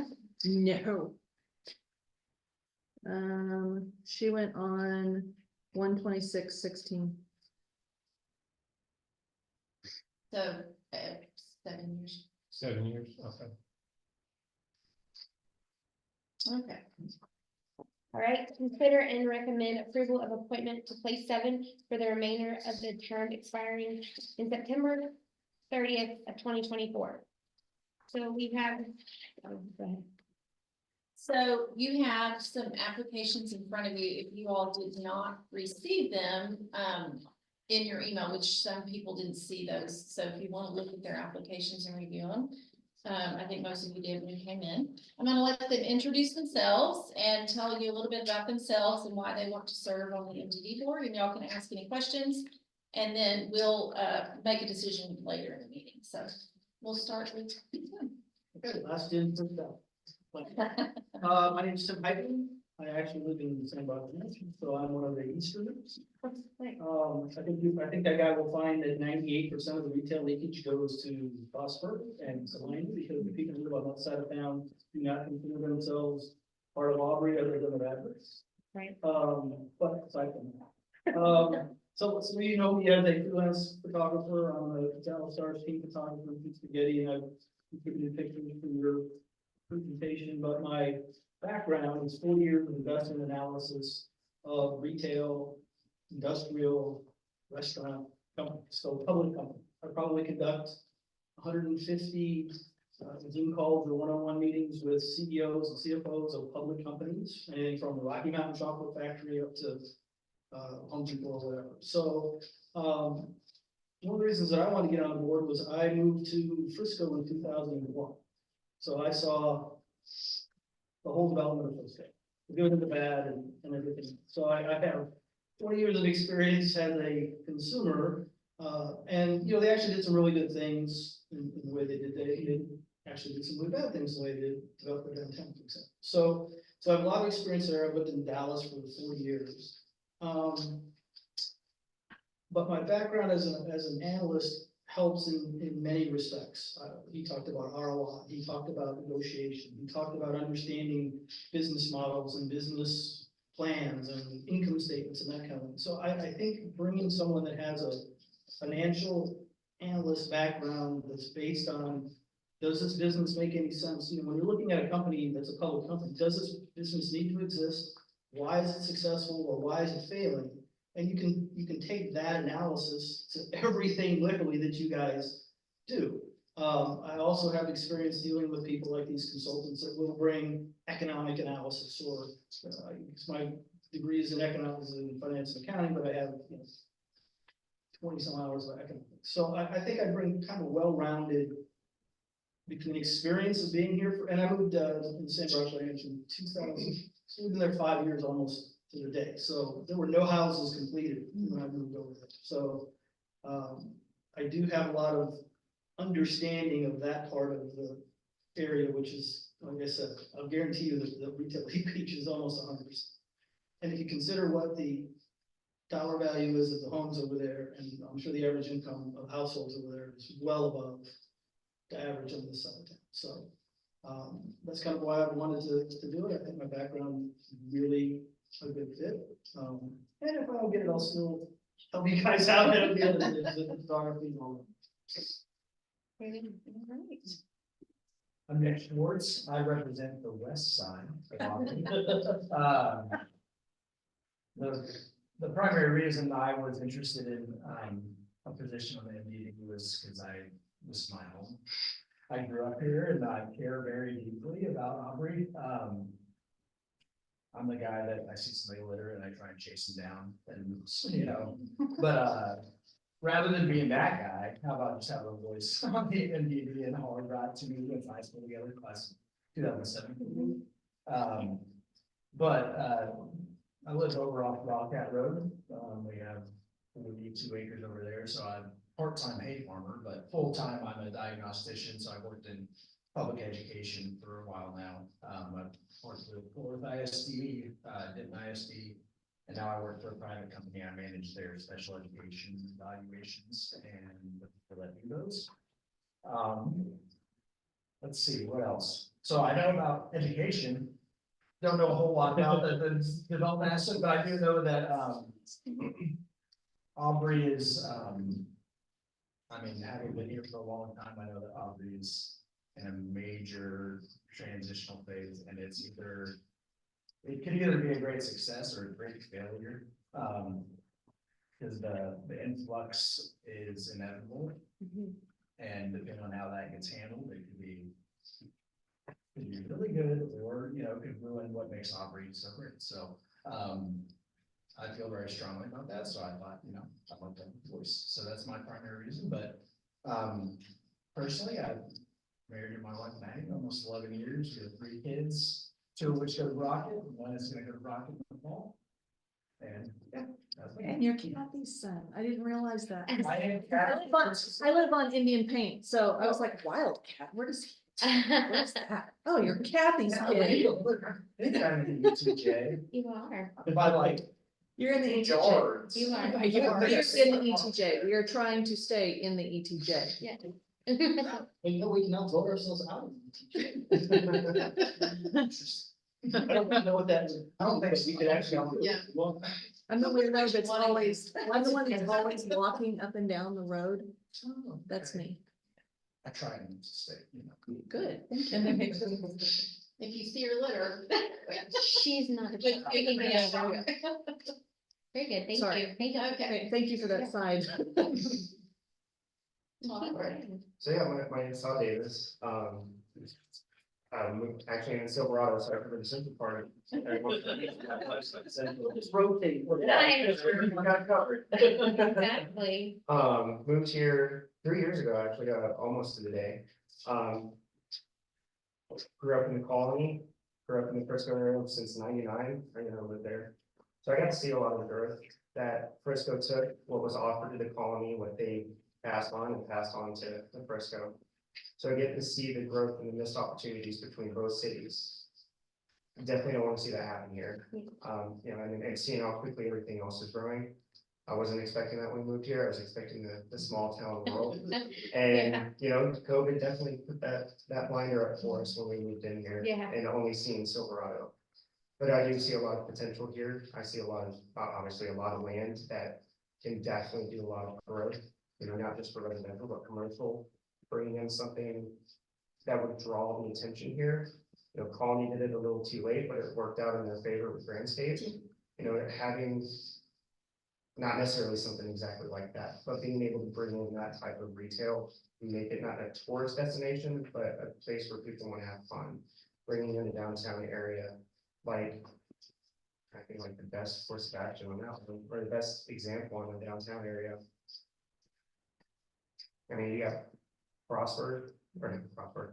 [SPEAKER 5] no. She went on 1/26/16.
[SPEAKER 3] So, 7 years.
[SPEAKER 4] 7 years, okay.
[SPEAKER 3] Okay.
[SPEAKER 2] All right, consider and recommend approval of appointment to place 7 for the remainder of the term expiring in September 30th of 2024. So we have, go ahead.
[SPEAKER 3] So you have some applications in front of you. If you all did not receive them, in your email, which some people didn't see those. So if you want to look at their applications and review them, I think most of you did when you came in. I'm gonna let them introduce themselves and tell you a little bit about themselves and why they want to serve on the MDD board, and y'all can ask any questions. And then we'll, make a decision later in the meeting. So we'll start with.
[SPEAKER 11] Okay, last in, first out. My name is Tim Piper. I actually live in San Bartolome, so I'm one of the Easterners. I think that guy will find that 98% of the retail leakage goes to Phosphor and Salina, because the people who live on that side of town do not consider themselves part of Aubrey other than their address.
[SPEAKER 2] Right.
[SPEAKER 11] But aside from that. So you know me as a freelance photographer. I'm a Channel Stars team photographer from Spaghetti, and I've contributed pictures for your presentation, but my background is 40 years of investment analysis of retail, industrial, restaurant companies, so public companies. I probably conduct 150 Zoom calls or one-on-one meetings with CEOs and CFOs of public companies, anything from the Rocky Mountain Chocolate Factory up to Home Depot or whatever. So one of the reasons that I wanted to get on board was I moved to Frisco in 2001. So I saw the whole development of Frisco, the good and the bad and everything. So I have 20 years of experience as a consumer. And, you know, they actually did some really good things in the way they did. They did actually did some really bad things the way they developed their downtown, for example. So I have a lot of experience there. I've lived in Dallas for 4 years. But my background as an analyst helps in many respects. He talked about ROI, he talked about negotiation, he talked about understanding business models and business plans and income statements and that kind of thing. So I think bringing someone that has a financial analyst background that's based on, does this business make any sense? You know, when you're looking at a company that's a public company, does this business need to exist? Why is it successful or why is it failing? And you can take that analysis to everything literally that you guys do. I also have experience dealing with people like these consultants that will bring economic analysis or my degree is in economics and finance and accounting, but I have 20 some hours of economics. So I think I bring kind of well-rounded between experience of being here and I moved in San Bruce Ranch in 2000. So we've been there 5 years almost to the day. So there were no houses completed when I moved over there. So I do have a lot of understanding of that part of the area, which is, like I said, I'll guarantee you that the retail beach is almost 100%. And if you consider what the dollar value is of the homes over there, and I'm sure the average income of households over there is well above the average on this side of town. So that's kind of why I wanted to do it. I think my background really a good fit. And if I don't get it, I'll still help you guys out and be able to do the photography and all that.
[SPEAKER 12] I'm Nick Schwartz. I represent the west side of Albany. The primary reason I was interested in a position on the MDD was because this is my home. I grew up here and I care very deeply about Aubrey. I'm the guy that I see somebody litter and I try and chase them down and, but rather than being that guy, how about just have a voice on the MDD and how I brought to me with high school together, class 2007. I live over off Wildcat Road. We have 42 acres over there, so I'm part-time hay farmer, but full-time I'm a diagnostician, so I worked in public education for a while now. I've worked with ISD, did an ISD, and now I work for a private company. I manage their special education evaluations and for that do those. Let's see, what else? So I know about education. Don't know a whole lot about the development aspect, but I do know that Aubrey is, I mean, having been here for a long time, I know that Aubrey is in a major transitional phase, and it's it could either be a great success or a great failure. Because the influx is inevitable, and depending on how that gets handled, it could be really good, or could ruin what makes Aubrey so great. So I feel very strongly about that. So I thought, I'd like to have a voice. So that's my primary reason. But personally, I married my wife Maggie almost 11 years. We have 3 kids, 2 of which go to Rocket, and 1 is going to go to Rocket in the fall. And yeah,
[SPEAKER 5] And you're Kathy's son. I didn't realize that.
[SPEAKER 12] I am
[SPEAKER 5] I live on Indian Paint, so I was like, Wildcat, where's that? Oh, you're Kathy's kid.
[SPEAKER 12] I think I'm in the ETJ.
[SPEAKER 2] You are.
[SPEAKER 12] If I like,
[SPEAKER 5] You're in the ETJ.
[SPEAKER 12] yards.
[SPEAKER 2] You are.
[SPEAKER 5] You're in the ETJ. We are trying to stay in the ETJ.
[SPEAKER 2] Yeah.
[SPEAKER 11] And we can now vote ourselves out of I don't know what that is. I don't think we could actually.
[SPEAKER 5] Yeah. I'm the weirdo that's always, I'm the one that's always walking up and down the road. That's me.
[SPEAKER 12] I try and stay,
[SPEAKER 5] Good.
[SPEAKER 3] And then if you see her litter.
[SPEAKER 2] She's not.
[SPEAKER 3] But you can be over.
[SPEAKER 2] Very good, thank
[SPEAKER 5] Sorry.
[SPEAKER 2] you. Thank you.
[SPEAKER 3] Okay.
[SPEAKER 5] Thank you for that side.
[SPEAKER 3] All right.
[SPEAKER 13] So yeah, my name's Todd Davis. Actually in Silverado, so I cover the central part of.
[SPEAKER 11] Just rotate.
[SPEAKER 2] Nice.
[SPEAKER 13] We got it covered.
[SPEAKER 2] Exactly.
[SPEAKER 13] Moved here 3 years ago, actually, almost to the day. Grew up in the colony, grew up in the Frisco area since '99, I lived there. So I got to see a lot of the growth that Frisco took, what was offered to the colony, what they passed on to the Frisco. So I get to see the growth and the missed opportunities between both cities. Definitely don't want to see that happen here. And seeing how quickly everything else is growing. I wasn't expecting that when we moved here. I was expecting the small town world. And, COVID definitely put that blinder up for us when we moved in here.
[SPEAKER 2] Yeah.
[SPEAKER 13] And only seeing Silverado. But I do see a lot of potential here. I see a lot of, obviously, a lot of land that can definitely do a lot of growth. Not just for residential, but commercial, bringing in something that would draw the attention here. Colony did it a little too late, but it worked out in their favor with Grand State. Having not necessarily something exactly like that, but being able to bring in that type of retail, make it not a tourist destination, but a place where people want to have fun. Bringing in a downtown area, I think the best course of action on that one, or the best example on the downtown area. You got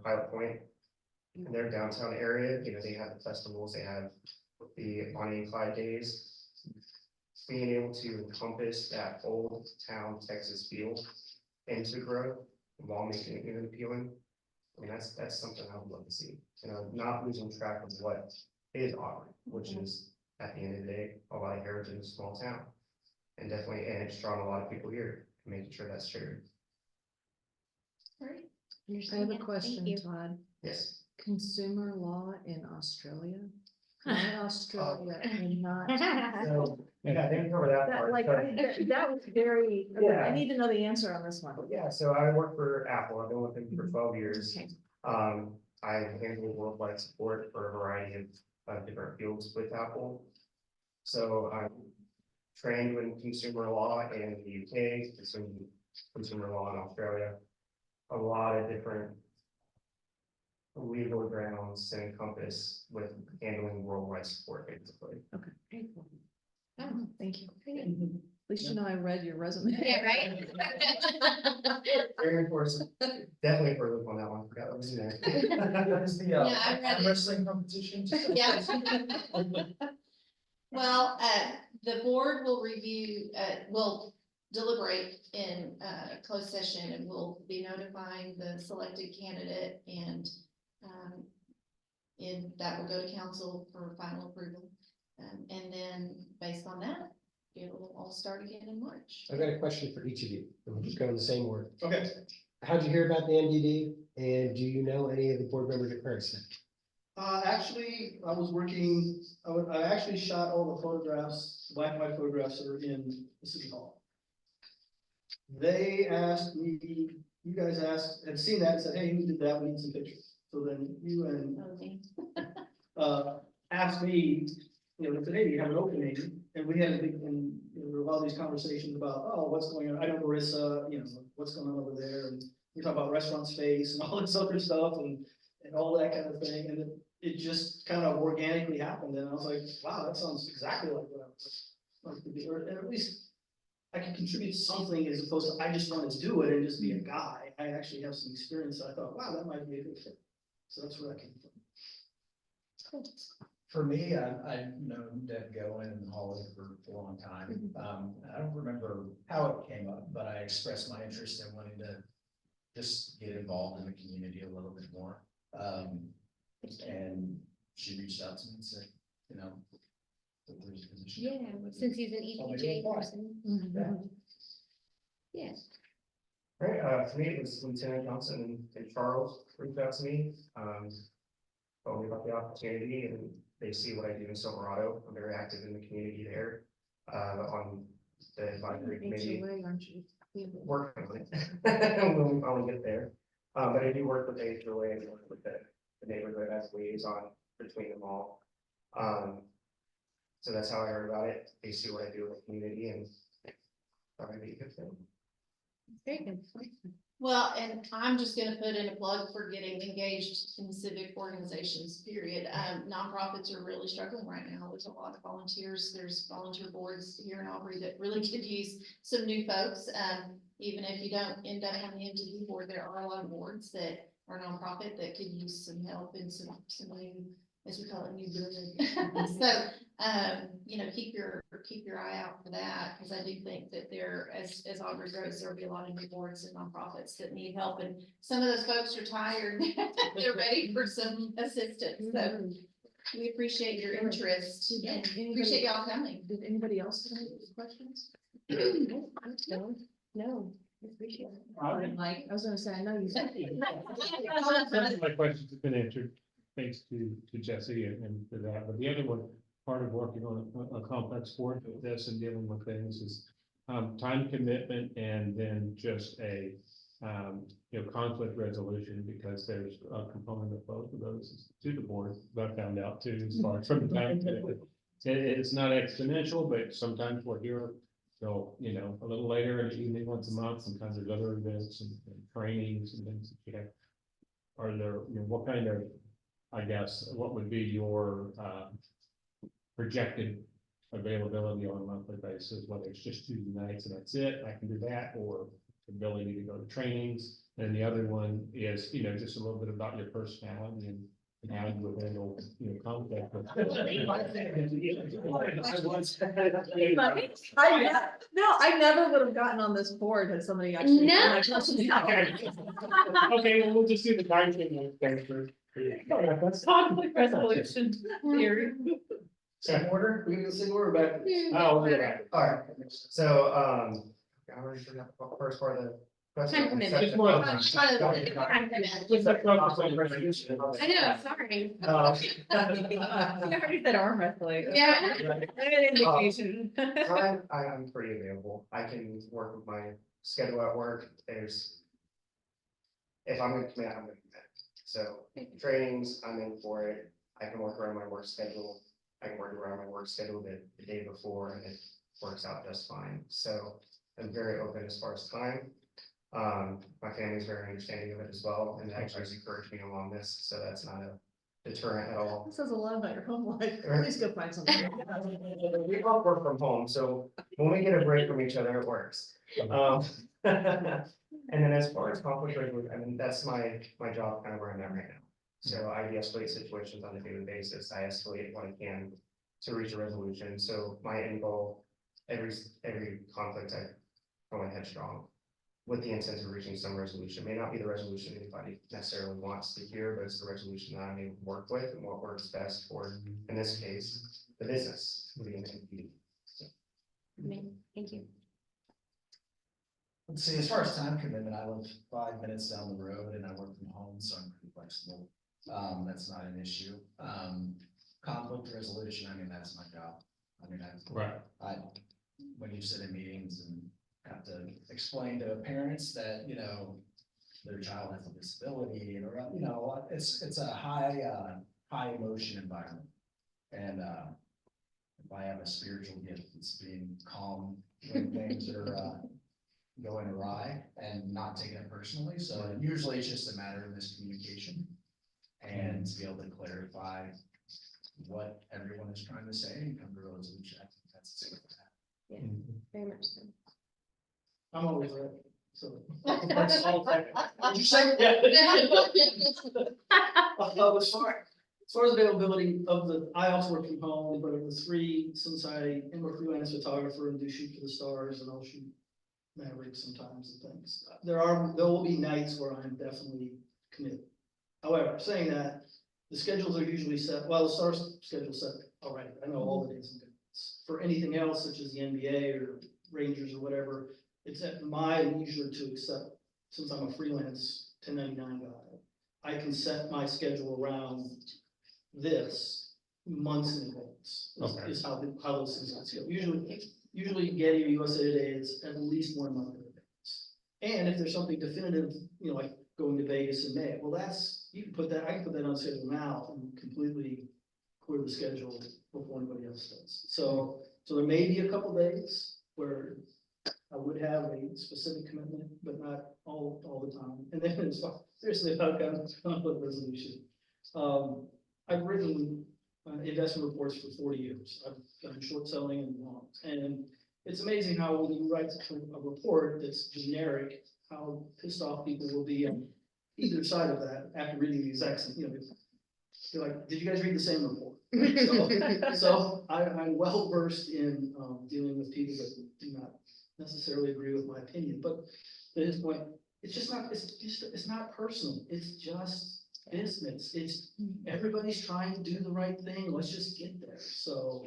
[SPEAKER 13] Pilot Point, in their downtown area, they have the festivals, they have the Bonnie and Clyde days. Being able to encompass that old town Texas feel into growth while making it even appealing. That's something I would love to see, not losing track of what is offered, which is at the end of the day, a lot of heritage in a small town. And it's drawn a lot of people here, making sure that's true.
[SPEAKER 5] I have a question, Todd.
[SPEAKER 13] Yes.
[SPEAKER 5] Consumer law in Australia? Why Australia and not?
[SPEAKER 13] So, yeah, I didn't cover that part.
[SPEAKER 5] That was very,
[SPEAKER 13] Yeah.
[SPEAKER 5] I need to know the answer on this one.
[SPEAKER 13] Yeah, so I work for Apple. I've been with them for 12 years.
[SPEAKER 5] Okay.
[SPEAKER 13] I handle worldwide support for a variety of different fields with Apple. So I'm trained in consumer law in the UK, consumer law in Australia. A lot of different legal grounds to encompass with handling worldwide support, basically.
[SPEAKER 5] Okay. Oh, thank you. At least I read your resume.
[SPEAKER 2] Yeah, right?
[SPEAKER 13] Very important. Definitely for a look on that one. Forgot what was in there.
[SPEAKER 12] That is the
[SPEAKER 2] Yeah, I read
[SPEAKER 12] arm
[SPEAKER 2] it.
[SPEAKER 12] wrestling competition.
[SPEAKER 3] Yeah. Well, the board will review, will deliberate in closed session, and we'll be notifying the selected candidate, and that will go to council for final approval. And then based on that, it will all start again in March.
[SPEAKER 1] I've got a question for each of you, and we'll just go in the same order.
[SPEAKER 11] Okay.
[SPEAKER 1] How'd you hear about the MDD, and do you know any of the board members at Craigslist?
[SPEAKER 11] Actually, I was working, I actually shot all the photographs, black and white photographs that are in the city hall. They asked me, you guys had seen that and said, hey, who did that? We need some pictures. So then you and asked me, they said, hey, you have an opening, and we had a big, and there were all these conversations about, oh, what's going on? I know Marissa, what's going on over there, and we talk about restaurant space and all this other stuff, and all that kind of thing, and it just kind of organically happened, and I was like, wow, that sounds exactly like what I was like to do, or at least I can contribute something as opposed to I just want to do it and just be a guy. I actually have some experience. So I thought, wow, that might be a good fit. So that's where that came from.
[SPEAKER 12] For me, I've known Deb Goen and Holly for a long time. I don't remember how it came up, but I expressed my interest in wanting to just get involved in the community a little bit more. And she reached out to me and said, that there's a position.
[SPEAKER 2] Yeah, since he's an EPJ person. Yeah.
[SPEAKER 13] Right, for me, it was Lieutenant Johnson and Charles reached out to me, told me about the opportunity, and they see what I do in Silverado. I'm very active in the community there, on the advisory committee.
[SPEAKER 5] HOA, aren't you?
[SPEAKER 13] Working on it when we finally get there. But I do work with the HOA and work with the neighborhood as liaison between them all. So that's how I heard about it. They see what I do in the community, and thought I'd be a good fit.
[SPEAKER 2] Very good.
[SPEAKER 3] Well, and I'm just gonna put in a plug for getting engaged in civic organizations, period. Nonprofits are really struggling right now. There's a lot of volunteers. There's volunteer boards here in Aubrey that really could use some new folks. Even if you don't end up on the MTV board, there are a lot of boards that are nonprofit that could use some help and some new, as we call it, new blood. So, you know, keep your eye out for that, because I do think that there, as Aubrey grows, there'll be a lot of new boards and nonprofits that need help, and some of those folks are tired. They're ready for some assistance, so we appreciate your interest and appreciate y'all coming.
[SPEAKER 5] Did anybody else have any questions? No, I appreciate it. Like, I was gonna say, I know you.
[SPEAKER 4] Some of my questions have been answered, thanks to Jesse and for that, but the other one, part of working on a complex board with this and dealing with things is time commitment, and then just a conflict resolution, because there's a component of both of those to the board that I found out too, as far as from the time commitment. It's not exponential, but sometimes we're here. So, a little later in the evening, once a month, sometimes there's other events and trainings and things that you have. Are there, what kind of, I guess, what would be your projected availability on a monthly basis, whether it's just Tuesday nights and that's it, I can do that, or the ability to go to trainings? And the other one is, just a little bit about your personality and how you would handle, conflict.
[SPEAKER 5] I never would have gotten on this board had somebody actually.
[SPEAKER 2] No.
[SPEAKER 4] Okay, well, we'll just do the time thing. That's
[SPEAKER 5] Conflict resolution theory.
[SPEAKER 11] Same order, we can do the same order back.
[SPEAKER 4] Oh, yeah.
[SPEAKER 13] Alright, so, I already forgot the first part of the question.
[SPEAKER 2] Time commitment.
[SPEAKER 4] Just more-
[SPEAKER 2] Time commitment.
[SPEAKER 4] Just that focus on resolution.
[SPEAKER 2] I know, sorry.
[SPEAKER 5] You already said arm wrestling.
[SPEAKER 2] Yeah.
[SPEAKER 5] Indication.
[SPEAKER 13] I'm pretty available. I can work with my schedule at work. If I'm gonna commit, I'm gonna commit. So trainings, I'm in for it. I can work around my work schedule. I can work around my work schedule the day before, and it works out just fine. So I'm very open as far as time. My family's very understanding of it as well, and actually has encouraged me along this, so that's not a deterrent at all.
[SPEAKER 5] That says a lot about your home life. Please go find something.
[SPEAKER 13] We both work from home, so when we get a break from each other, it works. And then as far as conflict resolution, I mean, that's my job, kind of where I'm at right now. So I de-escalate situations on a daily basis. I escalate what I can to reach a resolution. So my end goal, every conflict, I go in headstrong with the intent of reaching some resolution. May not be the resolution anybody necessarily wants to hear, but it's the resolution that I'm able to work with and what works best for, in this case, the business.
[SPEAKER 2] Thank you.
[SPEAKER 12] Let's see, as far as time commitment, I live 5 minutes down the road and I work from home, so I'm pretty flexible. That's not an issue. Conflict resolution, I mean, that's my job. I mean, when you sit in meetings and have to explain to parents that, their child has a disability, or, it's a high emotion environment. And, if I have a spiritual gift, it's being calm when things are, going awry and not taking it personally. So usually it's just a matter of miscommunication and to be able to clarify what everyone is trying to say and come to a resolution. I think that's the same as that.
[SPEAKER 2] Yeah, very much so.
[SPEAKER 11] I'm always ready, so.
[SPEAKER 5] Did you say?
[SPEAKER 11] As far as availability I also work from home, but of the three, since I am a freelance photographer and do shoot for the stars, and I'll shoot Mavericks sometimes and things. There will be nights where I'm definitely committed. However, saying that, the schedules are usually set, well, the stars schedule set already. I know all the days and dates. For anything else, such as the NBA or Rangers or whatever, it's at my leisure to accept, since I'm a freelance 1099 guy. I can set my schedule around this months in advance. Is how those things go. Usually Getty or USA Today is at least 1 month in advance. And if there's something definitive, like going to Vegas in May, well, I can put that on schedule now and completely clear the schedule before anybody else does. So there may be a couple days where I would have a specific commitment, but not all the time. And then it's seriously about conflict resolution. I've written investment reports for 40 years. I've done short selling and longs. And it's amazing how when you write a report that's generic, how pissed off people will be on either side of that after reading the exact same, you're like, did you guys read the same report? So I'm well versed in dealing with people that do not necessarily agree with my opinion, but at this point, it's not personal. It's just business. It's everybody's trying to do the right thing. Let's just get there. So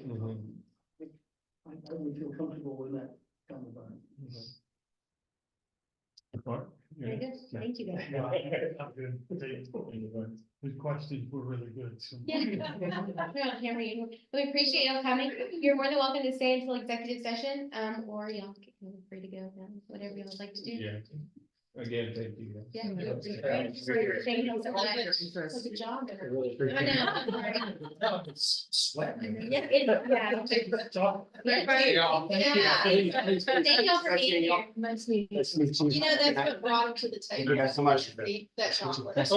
[SPEAKER 11] I would feel comfortable in that kind of environment.
[SPEAKER 4] Mark?
[SPEAKER 2] Very good, thank you guys.
[SPEAKER 4] The questions were really good. So.
[SPEAKER 2] Yeah. We appreciate y'all coming. You're more than welcome to stay until executive session, or y'all feel free to go, whatever y'all would like to do.
[SPEAKER 4] Yeah. Again, thank you.
[SPEAKER 2] Yeah.
[SPEAKER 4] Yeah.
[SPEAKER 2] Thank you so much.
[SPEAKER 3] Was a job.
[SPEAKER 2] I know.
[SPEAKER 12] Sweating.
[SPEAKER 2] Yeah, yeah. Thank y'all for being here.
[SPEAKER 5] Nice meeting you.
[SPEAKER 13] Nice to meet you.
[SPEAKER 3] You know, that's what brought him to the
[SPEAKER 13] Thank
[SPEAKER 3] table.
[SPEAKER 13] you guys so much.
[SPEAKER 3] That chocolate.
[SPEAKER 13] Thank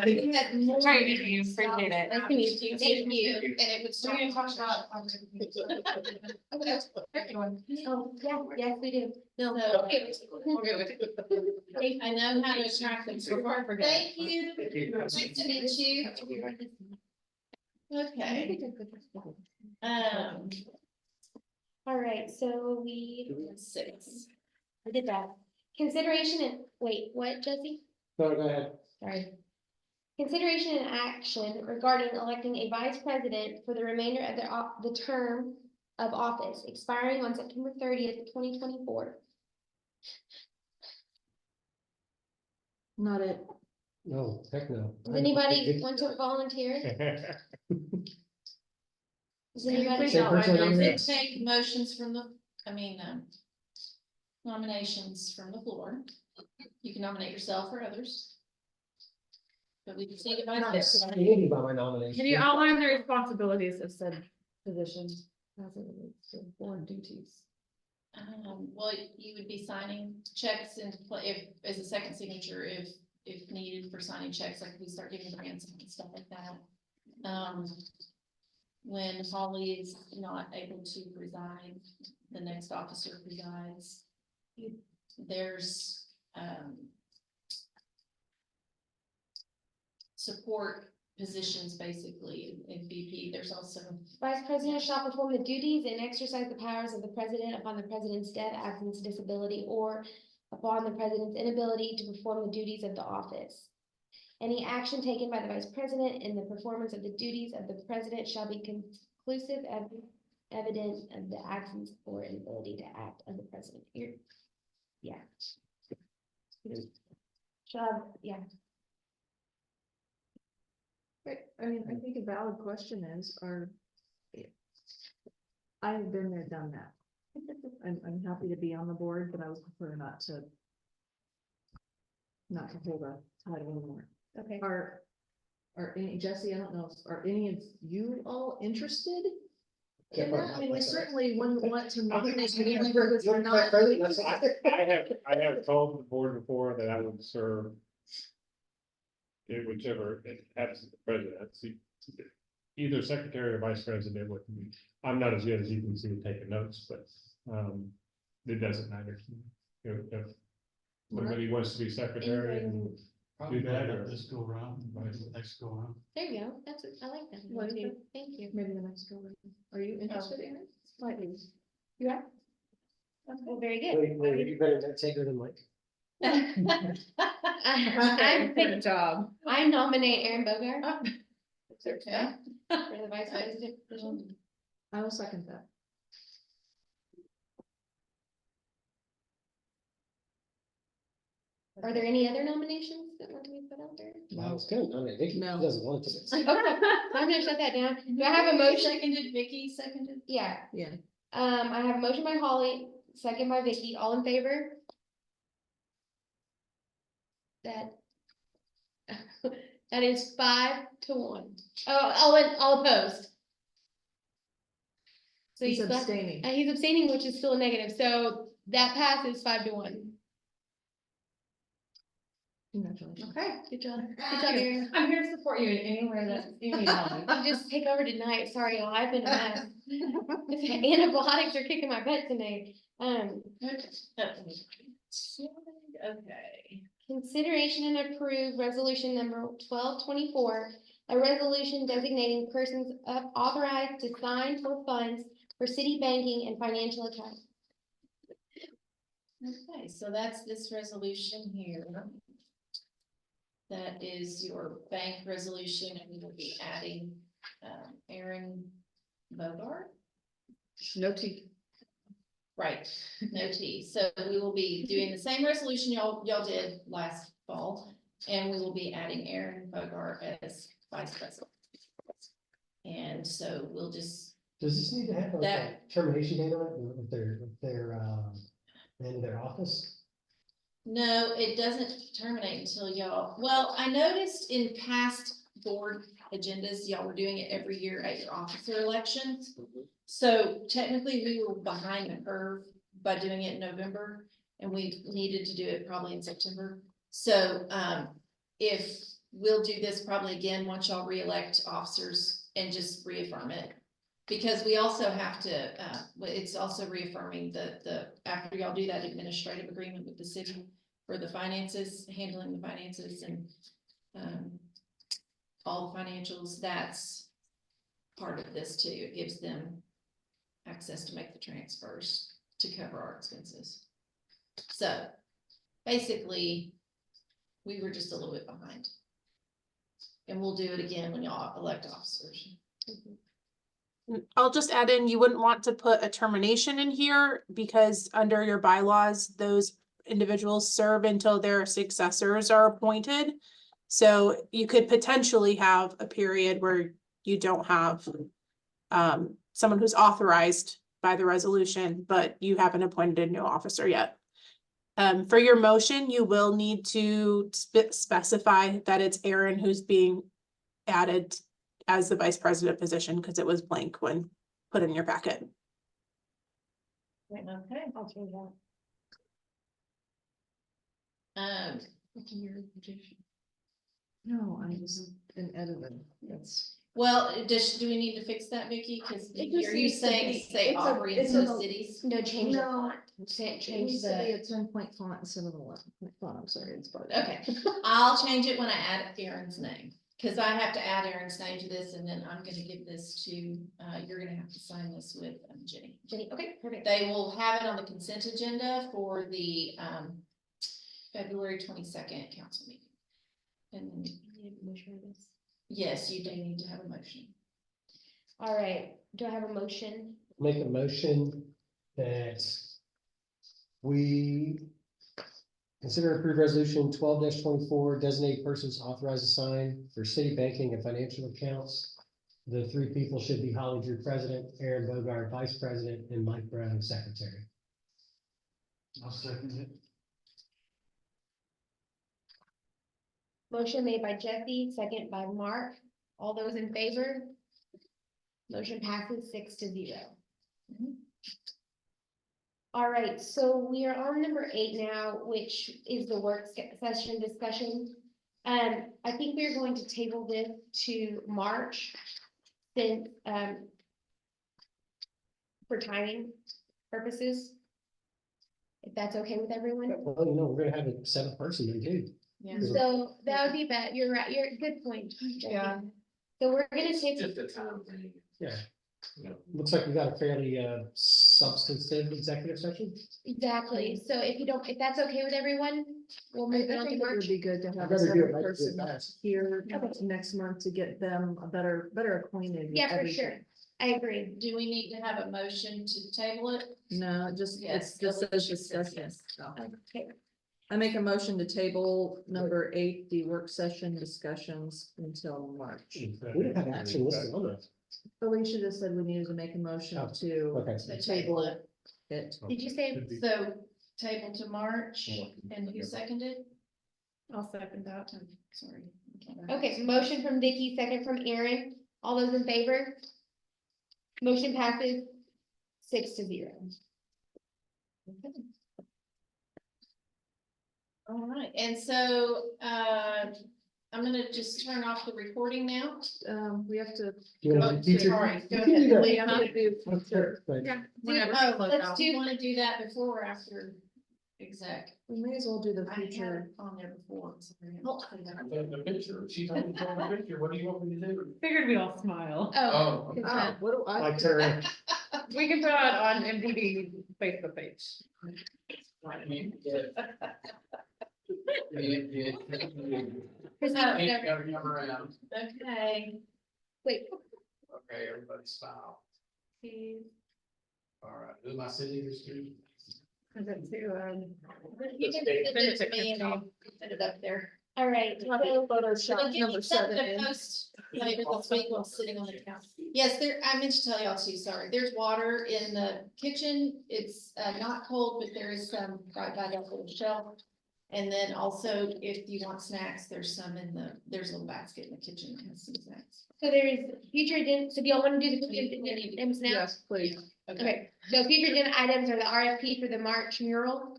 [SPEAKER 3] You had more.
[SPEAKER 9] Sorry, you appreciate it.
[SPEAKER 2] Nice to meet you.
[SPEAKER 3] Thank you, and it would start.
[SPEAKER 2] Oh, yeah, yes, we do. No.
[SPEAKER 3] So-
[SPEAKER 2] Okay.
[SPEAKER 3] I know how to attract them.
[SPEAKER 2] So far, I forgot.
[SPEAKER 3] Thank you. Nice to meet you. Okay.
[SPEAKER 2] All right, so we
[SPEAKER 3] 6.
[SPEAKER 2] did that. Consideration and, wait, what, Jesse?
[SPEAKER 1] No, go ahead.
[SPEAKER 2] Sorry. Consideration and action regarding electing a vice president for the remainder of the term of office expiring on September 30th, 2024.
[SPEAKER 5] Not it.
[SPEAKER 1] No, heck no.
[SPEAKER 2] Does anybody want to volunteer? Does anybody?
[SPEAKER 1] Same person on there?
[SPEAKER 3] Take motions from nominations from the floor. You can nominate yourself or others. But we just need a vice president.
[SPEAKER 1] Maybe by my nomination.
[SPEAKER 6] Can you outline the responsibilities of said positions as it relates to board duties?
[SPEAKER 3] Well, you would be signing checks and if, as a second signature, if needed for signing checks, like if we start giving grants and stuff like that. When Holly is not able to preside, the next officer presides. There's, support positions basically in BP. There's also
[SPEAKER 2] Vice President shall perform the duties and exercise the powers of the president upon the president's death, absence, disability, or upon the president's inability to perform the duties of the office. Any action taken by the vice president in the performance of the duties of the president shall be conclusive evidence of the absence or inability to act of the president. Yeah. Yeah.
[SPEAKER 5] Right, I mean, I think a valid question is, I've been there, done that. I'm happy to be on the board, but I would prefer not to hold a title anymore.
[SPEAKER 2] Okay.
[SPEAKER 5] Are any, Jesse, I don't know, are any of you all interested in that? I mean, we certainly wouldn't want to nominate anyone who was not.
[SPEAKER 4] I have told the board before that I would serve whichever it happens the presidency, either secretary or vice president with me. I'm not as good as you can see taking notes, but it doesn't matter. If somebody wants to be secretary and do that, or
[SPEAKER 12] This go around, next go around.
[SPEAKER 2] There you go. I like that.
[SPEAKER 5] What is it?
[SPEAKER 2] Thank you.
[SPEAKER 5] Maybe the next go around. Are you interested in it? Slightly.
[SPEAKER 2] You are? Well, very good.
[SPEAKER 1] Wait, you better take her than Mike.
[SPEAKER 2] I nominate Aaron Bogart
[SPEAKER 3] it's okay.
[SPEAKER 2] for the vice president position.
[SPEAKER 5] I will second that.
[SPEAKER 2] Are there any other nominations that want to be put out there?
[SPEAKER 1] I was gonna nominate Vicky.
[SPEAKER 5] No.
[SPEAKER 1] She doesn't want to.
[SPEAKER 2] Okay, I'm gonna shut that down. Do I have a motion?
[SPEAKER 3] Seconded, Vicky seconded.
[SPEAKER 2] Yeah,
[SPEAKER 5] Yeah.
[SPEAKER 2] I have a motion by Holly, second by Vicky, all in favor? That is 5-1. All opposed. So
[SPEAKER 5] He's
[SPEAKER 2] still-
[SPEAKER 5] abstaining.
[SPEAKER 2] he's abstaining, which is still a negative, so That passes 5-1.
[SPEAKER 5] Congratulations.
[SPEAKER 3] Okay, good job.
[SPEAKER 2] Good job, Erin.
[SPEAKER 6] I'm here to support you in anywhere that you need help.
[SPEAKER 2] I'll just take over tonight. Sorry, y'all. I've been a mess. Antibiotics are kicking my butt tonight.
[SPEAKER 3] Okay.
[SPEAKER 2] Consideration and approve resolution number 1224, a resolution designating persons authorized to sign for funds for city banking and financial accounts.
[SPEAKER 3] Okay, so that's this resolution here. That is your bank resolution, and we will be adding, Aaron Bogart.
[SPEAKER 5] No tea.
[SPEAKER 3] Right, no T. So we will be doing the same resolution y'all did last fall, and we will be adding Aaron Bogart as vice president. And so we'll just,
[SPEAKER 1] Does this need to have like a
[SPEAKER 3] That-
[SPEAKER 1] termination date on it with end of their office?
[SPEAKER 3] no, it doesn't terminate until y'all, well, I noticed in past board agendas, y'all were doing it every year at your officer elections. So technically, we were behind the curve by doing it in November, and we needed to do it probably in September. So, if we'll do this probably again, once y'all reelect officers and just reaffirm it. Because we also have to, it's also reaffirming after y'all do that administrative agreement with the city for the finances, handling the finances and, all the financials, that's part of this too. It gives them access to make the transfers to cover our expenses. So basically, we were just a little bit behind. And we'll do it again when y'all elect officers.
[SPEAKER 9] I'll just add in, you wouldn't want to put a termination in here because under your bylaws, those individuals serve until their successors are appointed. So you could potentially have a period where you don't have someone who's authorized by the resolution, but you haven't appointed a new officer yet. For your motion, you will need to specify that it's Aaron who's being added as the vice president position because it was blank when put in your packet.
[SPEAKER 3] Okay.
[SPEAKER 2] I'll change that.
[SPEAKER 5] No, I was an editor. That's.
[SPEAKER 3] Well, do we need to fix that, Vicky? Cause
[SPEAKER 5] It
[SPEAKER 3] are
[SPEAKER 5] just
[SPEAKER 3] you
[SPEAKER 5] needs to
[SPEAKER 3] saying
[SPEAKER 5] be-
[SPEAKER 3] say
[SPEAKER 5] it's a-
[SPEAKER 3] Aubrey
[SPEAKER 5] it's
[SPEAKER 3] instead
[SPEAKER 5] a-
[SPEAKER 3] of cities?
[SPEAKER 2] No, change the
[SPEAKER 5] No.
[SPEAKER 2] font.
[SPEAKER 5] It
[SPEAKER 2] Change
[SPEAKER 5] needs to be
[SPEAKER 2] the.
[SPEAKER 5] a 10-point font instead of 11-point font. I'm sorry, it's part.
[SPEAKER 3] Okay, I'll change it when I add Aaron's name. Cause I have to add Aaron's name to this, and then I'm gonna give this to, you're gonna have to sign this with Jenny.
[SPEAKER 2] Jenny, okay, perfect.
[SPEAKER 3] They will have it on the consent agenda for the, February 22nd council meeting. And then, yes, you do need to have a motion.
[SPEAKER 2] All right, do I have a motion?
[SPEAKER 1] Make a motion that we consider approved resolution 12-24, designate persons authorized to sign for city banking and financial accounts. The three people should be Holly Drew, president, Aaron Bogart, vice president, and Mike Brown, secretary.
[SPEAKER 10] I'll second it.
[SPEAKER 2] Motion made by Jeffy, second by Mark. All those in favor? Motion passes 6-0. All right, so we are on number 8 now, which is the work session discussion. I think we're going to table this to March, since, for timing purposes. If that's okay with everyone.
[SPEAKER 1] Well, we're gonna have a 7th person then too.
[SPEAKER 3] Yeah.
[SPEAKER 2] So that would be bad. You're right. You're good point. Jeffy.
[SPEAKER 6] Yeah.
[SPEAKER 2] So we're gonna take.
[SPEAKER 10] Just a time thing.
[SPEAKER 1] Yeah. Looks like we got a fairly substantive executive session.
[SPEAKER 2] Exactly. So if that's okay with everyone, we'll
[SPEAKER 5] I
[SPEAKER 2] move it on to
[SPEAKER 5] think it would
[SPEAKER 2] March.
[SPEAKER 5] be good to have a
[SPEAKER 1] Better do it,
[SPEAKER 5] separate
[SPEAKER 1] like, do it
[SPEAKER 5] person
[SPEAKER 1] fast.
[SPEAKER 5] here
[SPEAKER 2] Okay.
[SPEAKER 5] next month to get them a better acquainted. with
[SPEAKER 2] Yeah, for
[SPEAKER 5] everything.
[SPEAKER 2] sure. I agree.
[SPEAKER 3] Do we need to have a motion to table it?
[SPEAKER 5] No, just,
[SPEAKER 3] Yes,
[SPEAKER 5] it's just says
[SPEAKER 3] Alicia says
[SPEAKER 5] discussion.
[SPEAKER 3] yes.
[SPEAKER 5] So,
[SPEAKER 2] Okay.
[SPEAKER 5] I make a motion to table number 8, the work session discussions until March.
[SPEAKER 1] We don't have action listed on it.
[SPEAKER 5] Alicia just said we needed to make a motion
[SPEAKER 1] Oh,
[SPEAKER 5] to
[SPEAKER 1] Okay.
[SPEAKER 3] To
[SPEAKER 5] table it.
[SPEAKER 2] Did you say?
[SPEAKER 3] So table to March, and who seconded?
[SPEAKER 6] I'll second that.
[SPEAKER 3] Sorry.
[SPEAKER 2] Okay, motion from Vicky, second from Aaron. All those in favor? Motion passes 6-0.
[SPEAKER 3] Okay. All right, and so, I'm gonna just turn off the recording now.
[SPEAKER 5] We have to.
[SPEAKER 1] You
[SPEAKER 3] Oh,
[SPEAKER 1] want to do future?
[SPEAKER 3] sorry, go
[SPEAKER 1] You can do
[SPEAKER 3] ahead.
[SPEAKER 1] that.
[SPEAKER 5] We have to do
[SPEAKER 1] That's
[SPEAKER 5] future.
[SPEAKER 1] fair, but-
[SPEAKER 9] Yeah.
[SPEAKER 3] Do, do you wanna do that before or after exec?
[SPEAKER 5] We may as well do the
[SPEAKER 3] I had
[SPEAKER 5] future.
[SPEAKER 3] it on there before. Sorry.
[SPEAKER 10] The picture, she's on the picture, what do you want me to do?
[SPEAKER 6] Figured we all smile.
[SPEAKER 2] Oh,
[SPEAKER 10] Oh.
[SPEAKER 5] Ah, what do I?
[SPEAKER 1] Like Tara,
[SPEAKER 6] We can put it on MDD Facebook page.
[SPEAKER 2] Christine,
[SPEAKER 10] Come around.
[SPEAKER 3] Okay.
[SPEAKER 2] wait,
[SPEAKER 10] Okay, everybody smile. All right, who am I sending this to?
[SPEAKER 6] Is it to,
[SPEAKER 3] You can send it to me and I'll put it up there.
[SPEAKER 2] all right, so
[SPEAKER 5] Photoshop
[SPEAKER 3] Give
[SPEAKER 5] number
[SPEAKER 3] me something
[SPEAKER 5] 7
[SPEAKER 3] to
[SPEAKER 5] in.
[SPEAKER 3] post later this week while sitting on the couch. Yes, there, I meant to tell y'all too, sorry. There's water in the kitchen. It's not cold, but there is some right by that little shelf. And then also, if you want snacks, there's some in there's a little basket in the kitchen that has some snacks.
[SPEAKER 2] so there's future agenda, so do y'all wanna do the future agenda items now?
[SPEAKER 5] Yes, please.
[SPEAKER 2] Okay, so future agenda items are the RFP for the March mural.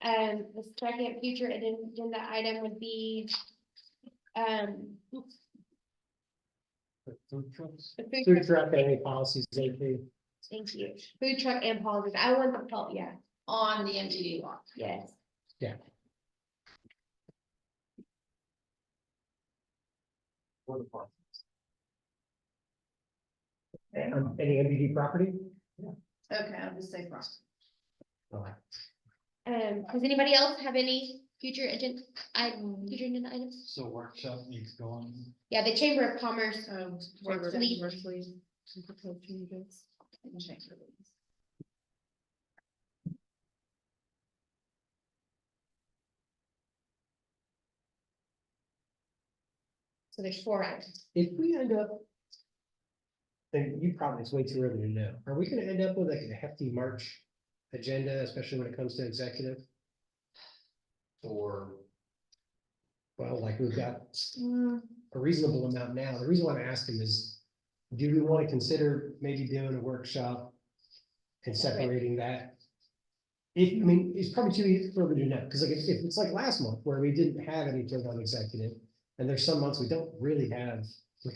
[SPEAKER 2] The second future agenda item would be,
[SPEAKER 1] food trucks.
[SPEAKER 2] the food
[SPEAKER 1] Food
[SPEAKER 2] truck.
[SPEAKER 1] truck and any policies, AP.
[SPEAKER 2] Thank you. Food truck and policies. I want the call, yeah,
[SPEAKER 3] On the MGD lot.
[SPEAKER 2] yes.
[SPEAKER 1] Any MDD property?
[SPEAKER 3] Okay, I'll just say cross.
[SPEAKER 2] Does anybody else have any future agenda, future agenda items?
[SPEAKER 10] So workshop needs going.
[SPEAKER 2] Yeah, the Chamber of Commerce,
[SPEAKER 5] Chamber of
[SPEAKER 2] Leave.
[SPEAKER 5] Commerce, please. Some proposed changes.
[SPEAKER 2] so there's 4 items.
[SPEAKER 1] If we end up, then you probably, it's way too early to know. Are we gonna end up with like a hefty March agenda, especially when it comes to executive?
[SPEAKER 10] Or
[SPEAKER 1] Well, like we've got a reasonable amount now. The reason why I'm asking is, do we want to consider maybe doing a workshop and separating that? I mean, it's probably too easy for me to know, because like if it's like last month where we didn't have anything on executive, and there's some months we don't really have,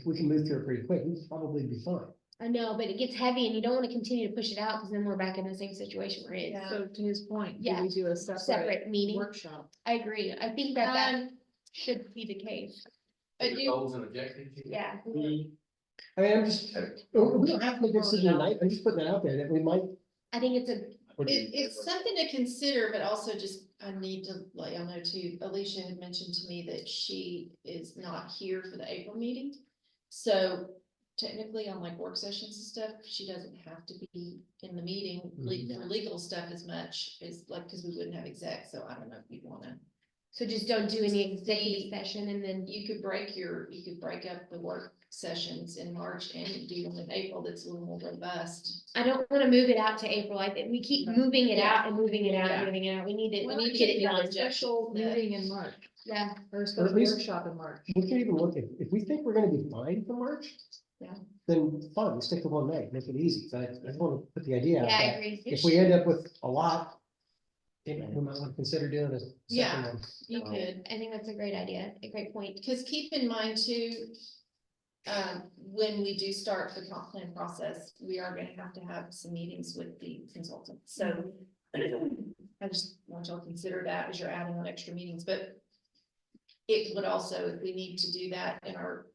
[SPEAKER 1] we can move through it pretty quick, we'd probably be fine.
[SPEAKER 2] I know, but it gets heavy and you don't wanna continue to push it out, because then we're back in the same situation we're in.
[SPEAKER 3] Yeah.
[SPEAKER 5] So to his point, do
[SPEAKER 2] Yeah.
[SPEAKER 5] we do a separate
[SPEAKER 2] Separate meeting.
[SPEAKER 5] workshop?
[SPEAKER 2] I agree. I think that should be the case.
[SPEAKER 3] I do,
[SPEAKER 10] goals and objectives.
[SPEAKER 2] Yeah.
[SPEAKER 1] I mean, I'm just, we don't have to make a decision tonight, I'm just putting that out there that we might.
[SPEAKER 2] I think it's a,
[SPEAKER 3] it's something to consider, but also just, I need to let y'all know too, Alicia had mentioned to me that she is not here for the April meeting. So technically on like work sessions and stuff, she doesn't have to be in the meeting for legal stuff as much as like, cause we wouldn't have exec, so I don't know if you wanna.
[SPEAKER 2] so just don't do any executive session and then
[SPEAKER 3] You could break up the work sessions in March and do one in April that's a little more robust.
[SPEAKER 2] I don't wanna move it out to April. I think we keep moving it out and moving it out
[SPEAKER 3] Yeah.
[SPEAKER 2] and moving it out. We need
[SPEAKER 3] Well,
[SPEAKER 2] to get it
[SPEAKER 3] yeah,
[SPEAKER 2] done.
[SPEAKER 3] it's
[SPEAKER 5] Special
[SPEAKER 3] Yeah.
[SPEAKER 5] meeting in March,
[SPEAKER 2] Yeah,
[SPEAKER 5] or a special
[SPEAKER 1] least-
[SPEAKER 5] workshop in March.
[SPEAKER 1] We can even look at, if we think we're gonna be fine for March.
[SPEAKER 3] Yeah.
[SPEAKER 1] Then fine, we stick to one night, make it easy, but I just wanna put the idea out
[SPEAKER 2] yeah, I
[SPEAKER 1] that
[SPEAKER 2] agree.
[SPEAKER 1] if we end up with a lot. We might wanna consider doing a
[SPEAKER 3] Yeah.
[SPEAKER 1] second one.
[SPEAKER 3] You could.
[SPEAKER 2] I think that's a great idea, a great point.
[SPEAKER 3] Because keep in mind too, when we do start the comp plan process, we are gonna have to have some meetings with the consultant, so. I just want y'all to consider that as you're adding on extra meetings, but. It would also, if we need to do that in our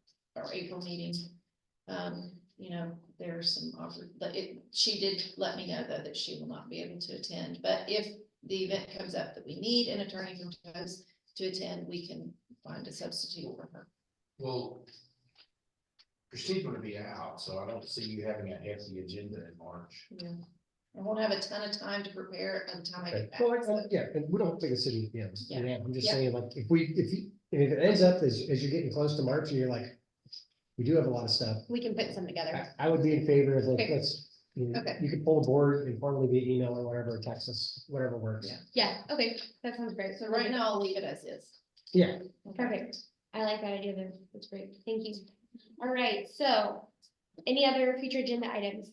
[SPEAKER 3] April meeting, you know, there's some offer, but she did let me know though that she will not be able to attend, but if the event comes up that we need an attorney from TOS to attend, we can find a substitute for her.
[SPEAKER 10] Well, Christine's gonna be out, so I don't see you having a hefty agenda in March.
[SPEAKER 3] Yeah. I won't have a ton of time to prepare by the time I get back.
[SPEAKER 1] Well, yeah, and we don't have to make a decision,
[SPEAKER 3] Yeah.
[SPEAKER 1] I'm just
[SPEAKER 3] Yeah.
[SPEAKER 1] saying, like, if it ends up as you're getting close to March and you're like, we do have a lot of stuff.
[SPEAKER 2] We can put some together.
[SPEAKER 1] I would be in favor of like,
[SPEAKER 2] Okay.
[SPEAKER 3] Okay.
[SPEAKER 1] you could pull a board informally via email or whatever, text us, whatever works.
[SPEAKER 3] Yeah.
[SPEAKER 2] Yeah, okay, that sounds great.
[SPEAKER 3] So right now I'll leave it as is.
[SPEAKER 1] Yeah,
[SPEAKER 2] Perfect. I like that idea there. That's great. Thank you. All right, so any other future agenda items?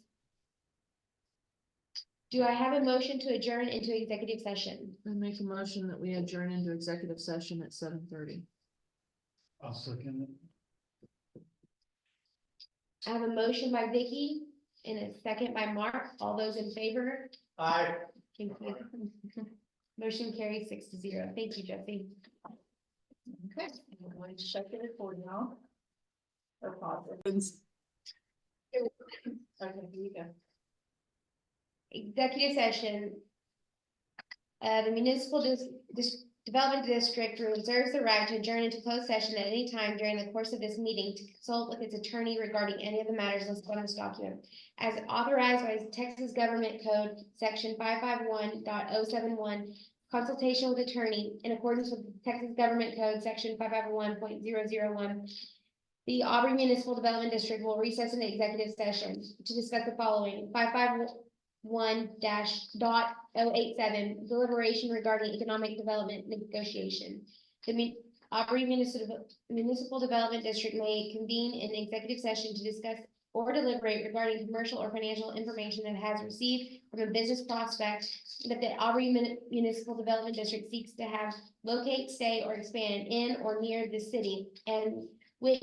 [SPEAKER 2] Do I have a motion to adjourn into executive session?
[SPEAKER 5] I make a motion that we adjourn into executive session at 7:30.
[SPEAKER 11] I'll second it.
[SPEAKER 2] I have a motion by Vicky and a second by Mark. All those in favor?
[SPEAKER 11] Aye.
[SPEAKER 2] Thank you. Motion carries 6-0. Thank you, Jesse.
[SPEAKER 3] Okay, I'm going to shut the recording off. Or pause it. Okay, here you go.
[SPEAKER 2] Executive session. The municipal development district reserves the right to adjourn into closed session at any time during the course of this meeting to consult with its attorney regarding any of the matters listed on this document. As authorized by Texas Government Code, section 551.071, consultation with attorney in accordance with Texas Government Code, section 551.001. The Aubrey Municipal Development District will recess into executive session to discuss the following: 551-.087 deliberation regarding economic development negotiation. The Aubrey Municipal Development District may convene in executive session to discuss or deliberate regarding commercial or financial information that has received from a business prospect that the Aubrey Municipal Development District seeks to have locate, stay, or expand in or near the city, and with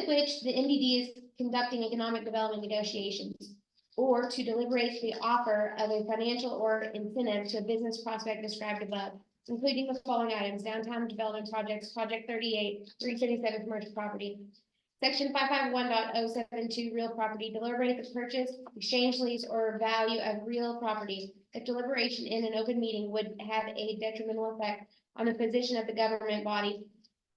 [SPEAKER 2] which the MDD is conducting economic development negotiations, or to deliberate the offer of a financial or incentive to a business prospect described above, including the following items: downtown development projects, project 38, 377 commercial property. Section 551.072 real property, deliberate the purchase, exchange, lease, or value of real property. If deliberation in an open meeting would have a detrimental effect on the position of the government body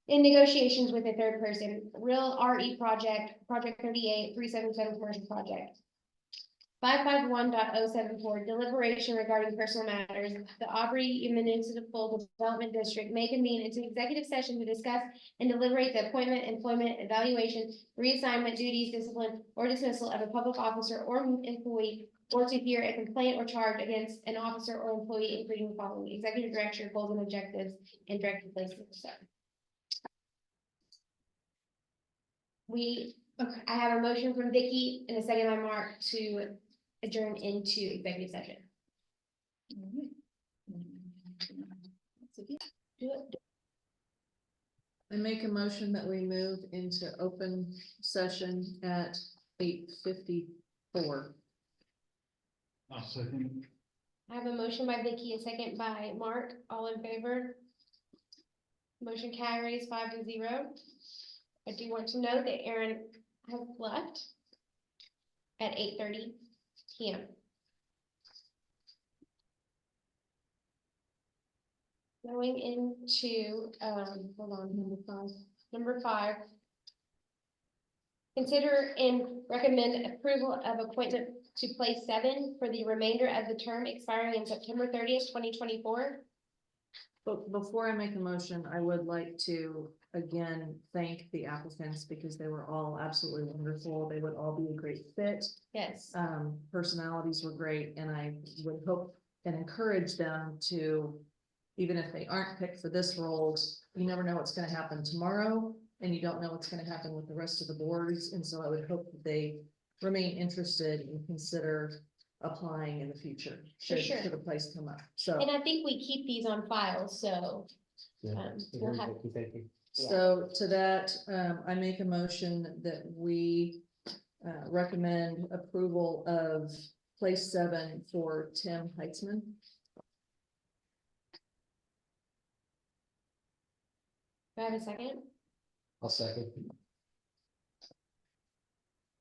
[SPEAKER 2] in negotiations with a third person. Real RE project, project 38, 377 commercial project. 551.074 deliberation regarding personal matters. The Aubrey Municipal Development District may convene into executive session to discuss and deliberate the appointment, employment, evaluation, reassignment, duties, discipline, or dismissal of a public officer or employee, or to hear a complaint or charge against an officer or employee, including the following: executive director, goals and objectives, and directed places. I have a motion from Vicky and a second by Mark to adjourn into executive session.
[SPEAKER 5] I make a motion that we move into open session at 8:54.
[SPEAKER 11] I'll second.
[SPEAKER 2] I have a motion by Vicky, a second by Mark. All in favor? Motion carries 5-0. I do want to note that Aaron has left at 8:30 p.m. Going into, hold on, number five. Consider and recommend approval of appointment to place 7 for the remainder of the term expiring in September 30th, 2024.
[SPEAKER 5] But before I make a motion, I would like to again thank the applicants because they were all absolutely wonderful. They would all be a great fit.
[SPEAKER 2] Yes.
[SPEAKER 5] Personalities were great, and I would hope and encourage them to, even if they aren't picked for this role, you never know what's going to happen tomorrow, and you don't know what's going to happen with the rest of the boards. And so I would hope that they remain interested and consider applying in the future should the place come up. So,
[SPEAKER 2] And I think we keep these on file, so we'll have.
[SPEAKER 1] Thank you.
[SPEAKER 5] so to that, I make a motion that we recommend approval of place 7 for Tim Heitzman.
[SPEAKER 2] Do I have a second?
[SPEAKER 1] I'll second.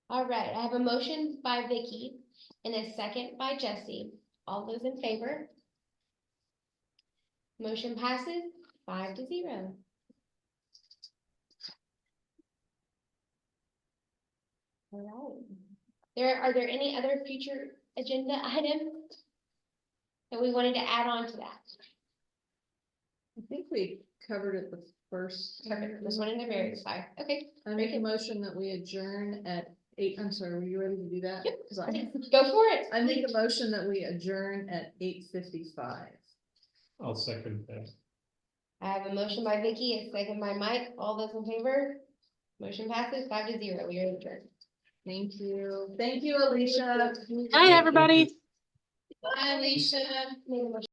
[SPEAKER 2] All right, I have a motion by Vicky and a second by Jesse. All those in favor? Motion passes 5-0. All right. Are there any other future agenda items that we wanted to add on to that?
[SPEAKER 5] I think we covered it the first.
[SPEAKER 2] Perfect. This one in the very side. Okay.
[SPEAKER 5] I make a motion that we adjourn at 8. I'm sorry, were you ready to do that?
[SPEAKER 2] Yep.
[SPEAKER 5] 'Cause I
[SPEAKER 2] Go for it.
[SPEAKER 5] make a motion that we adjourn at 8:55.
[SPEAKER 4] I'll second that.
[SPEAKER 2] I have a motion by Vicky, a second by Mike. All those in favor? Motion passes 5-0. We are adjourned.
[SPEAKER 5] Thank you. Thank you, Alicia.
[SPEAKER 9] Hi, everybody.
[SPEAKER 3] Bye, Alicia.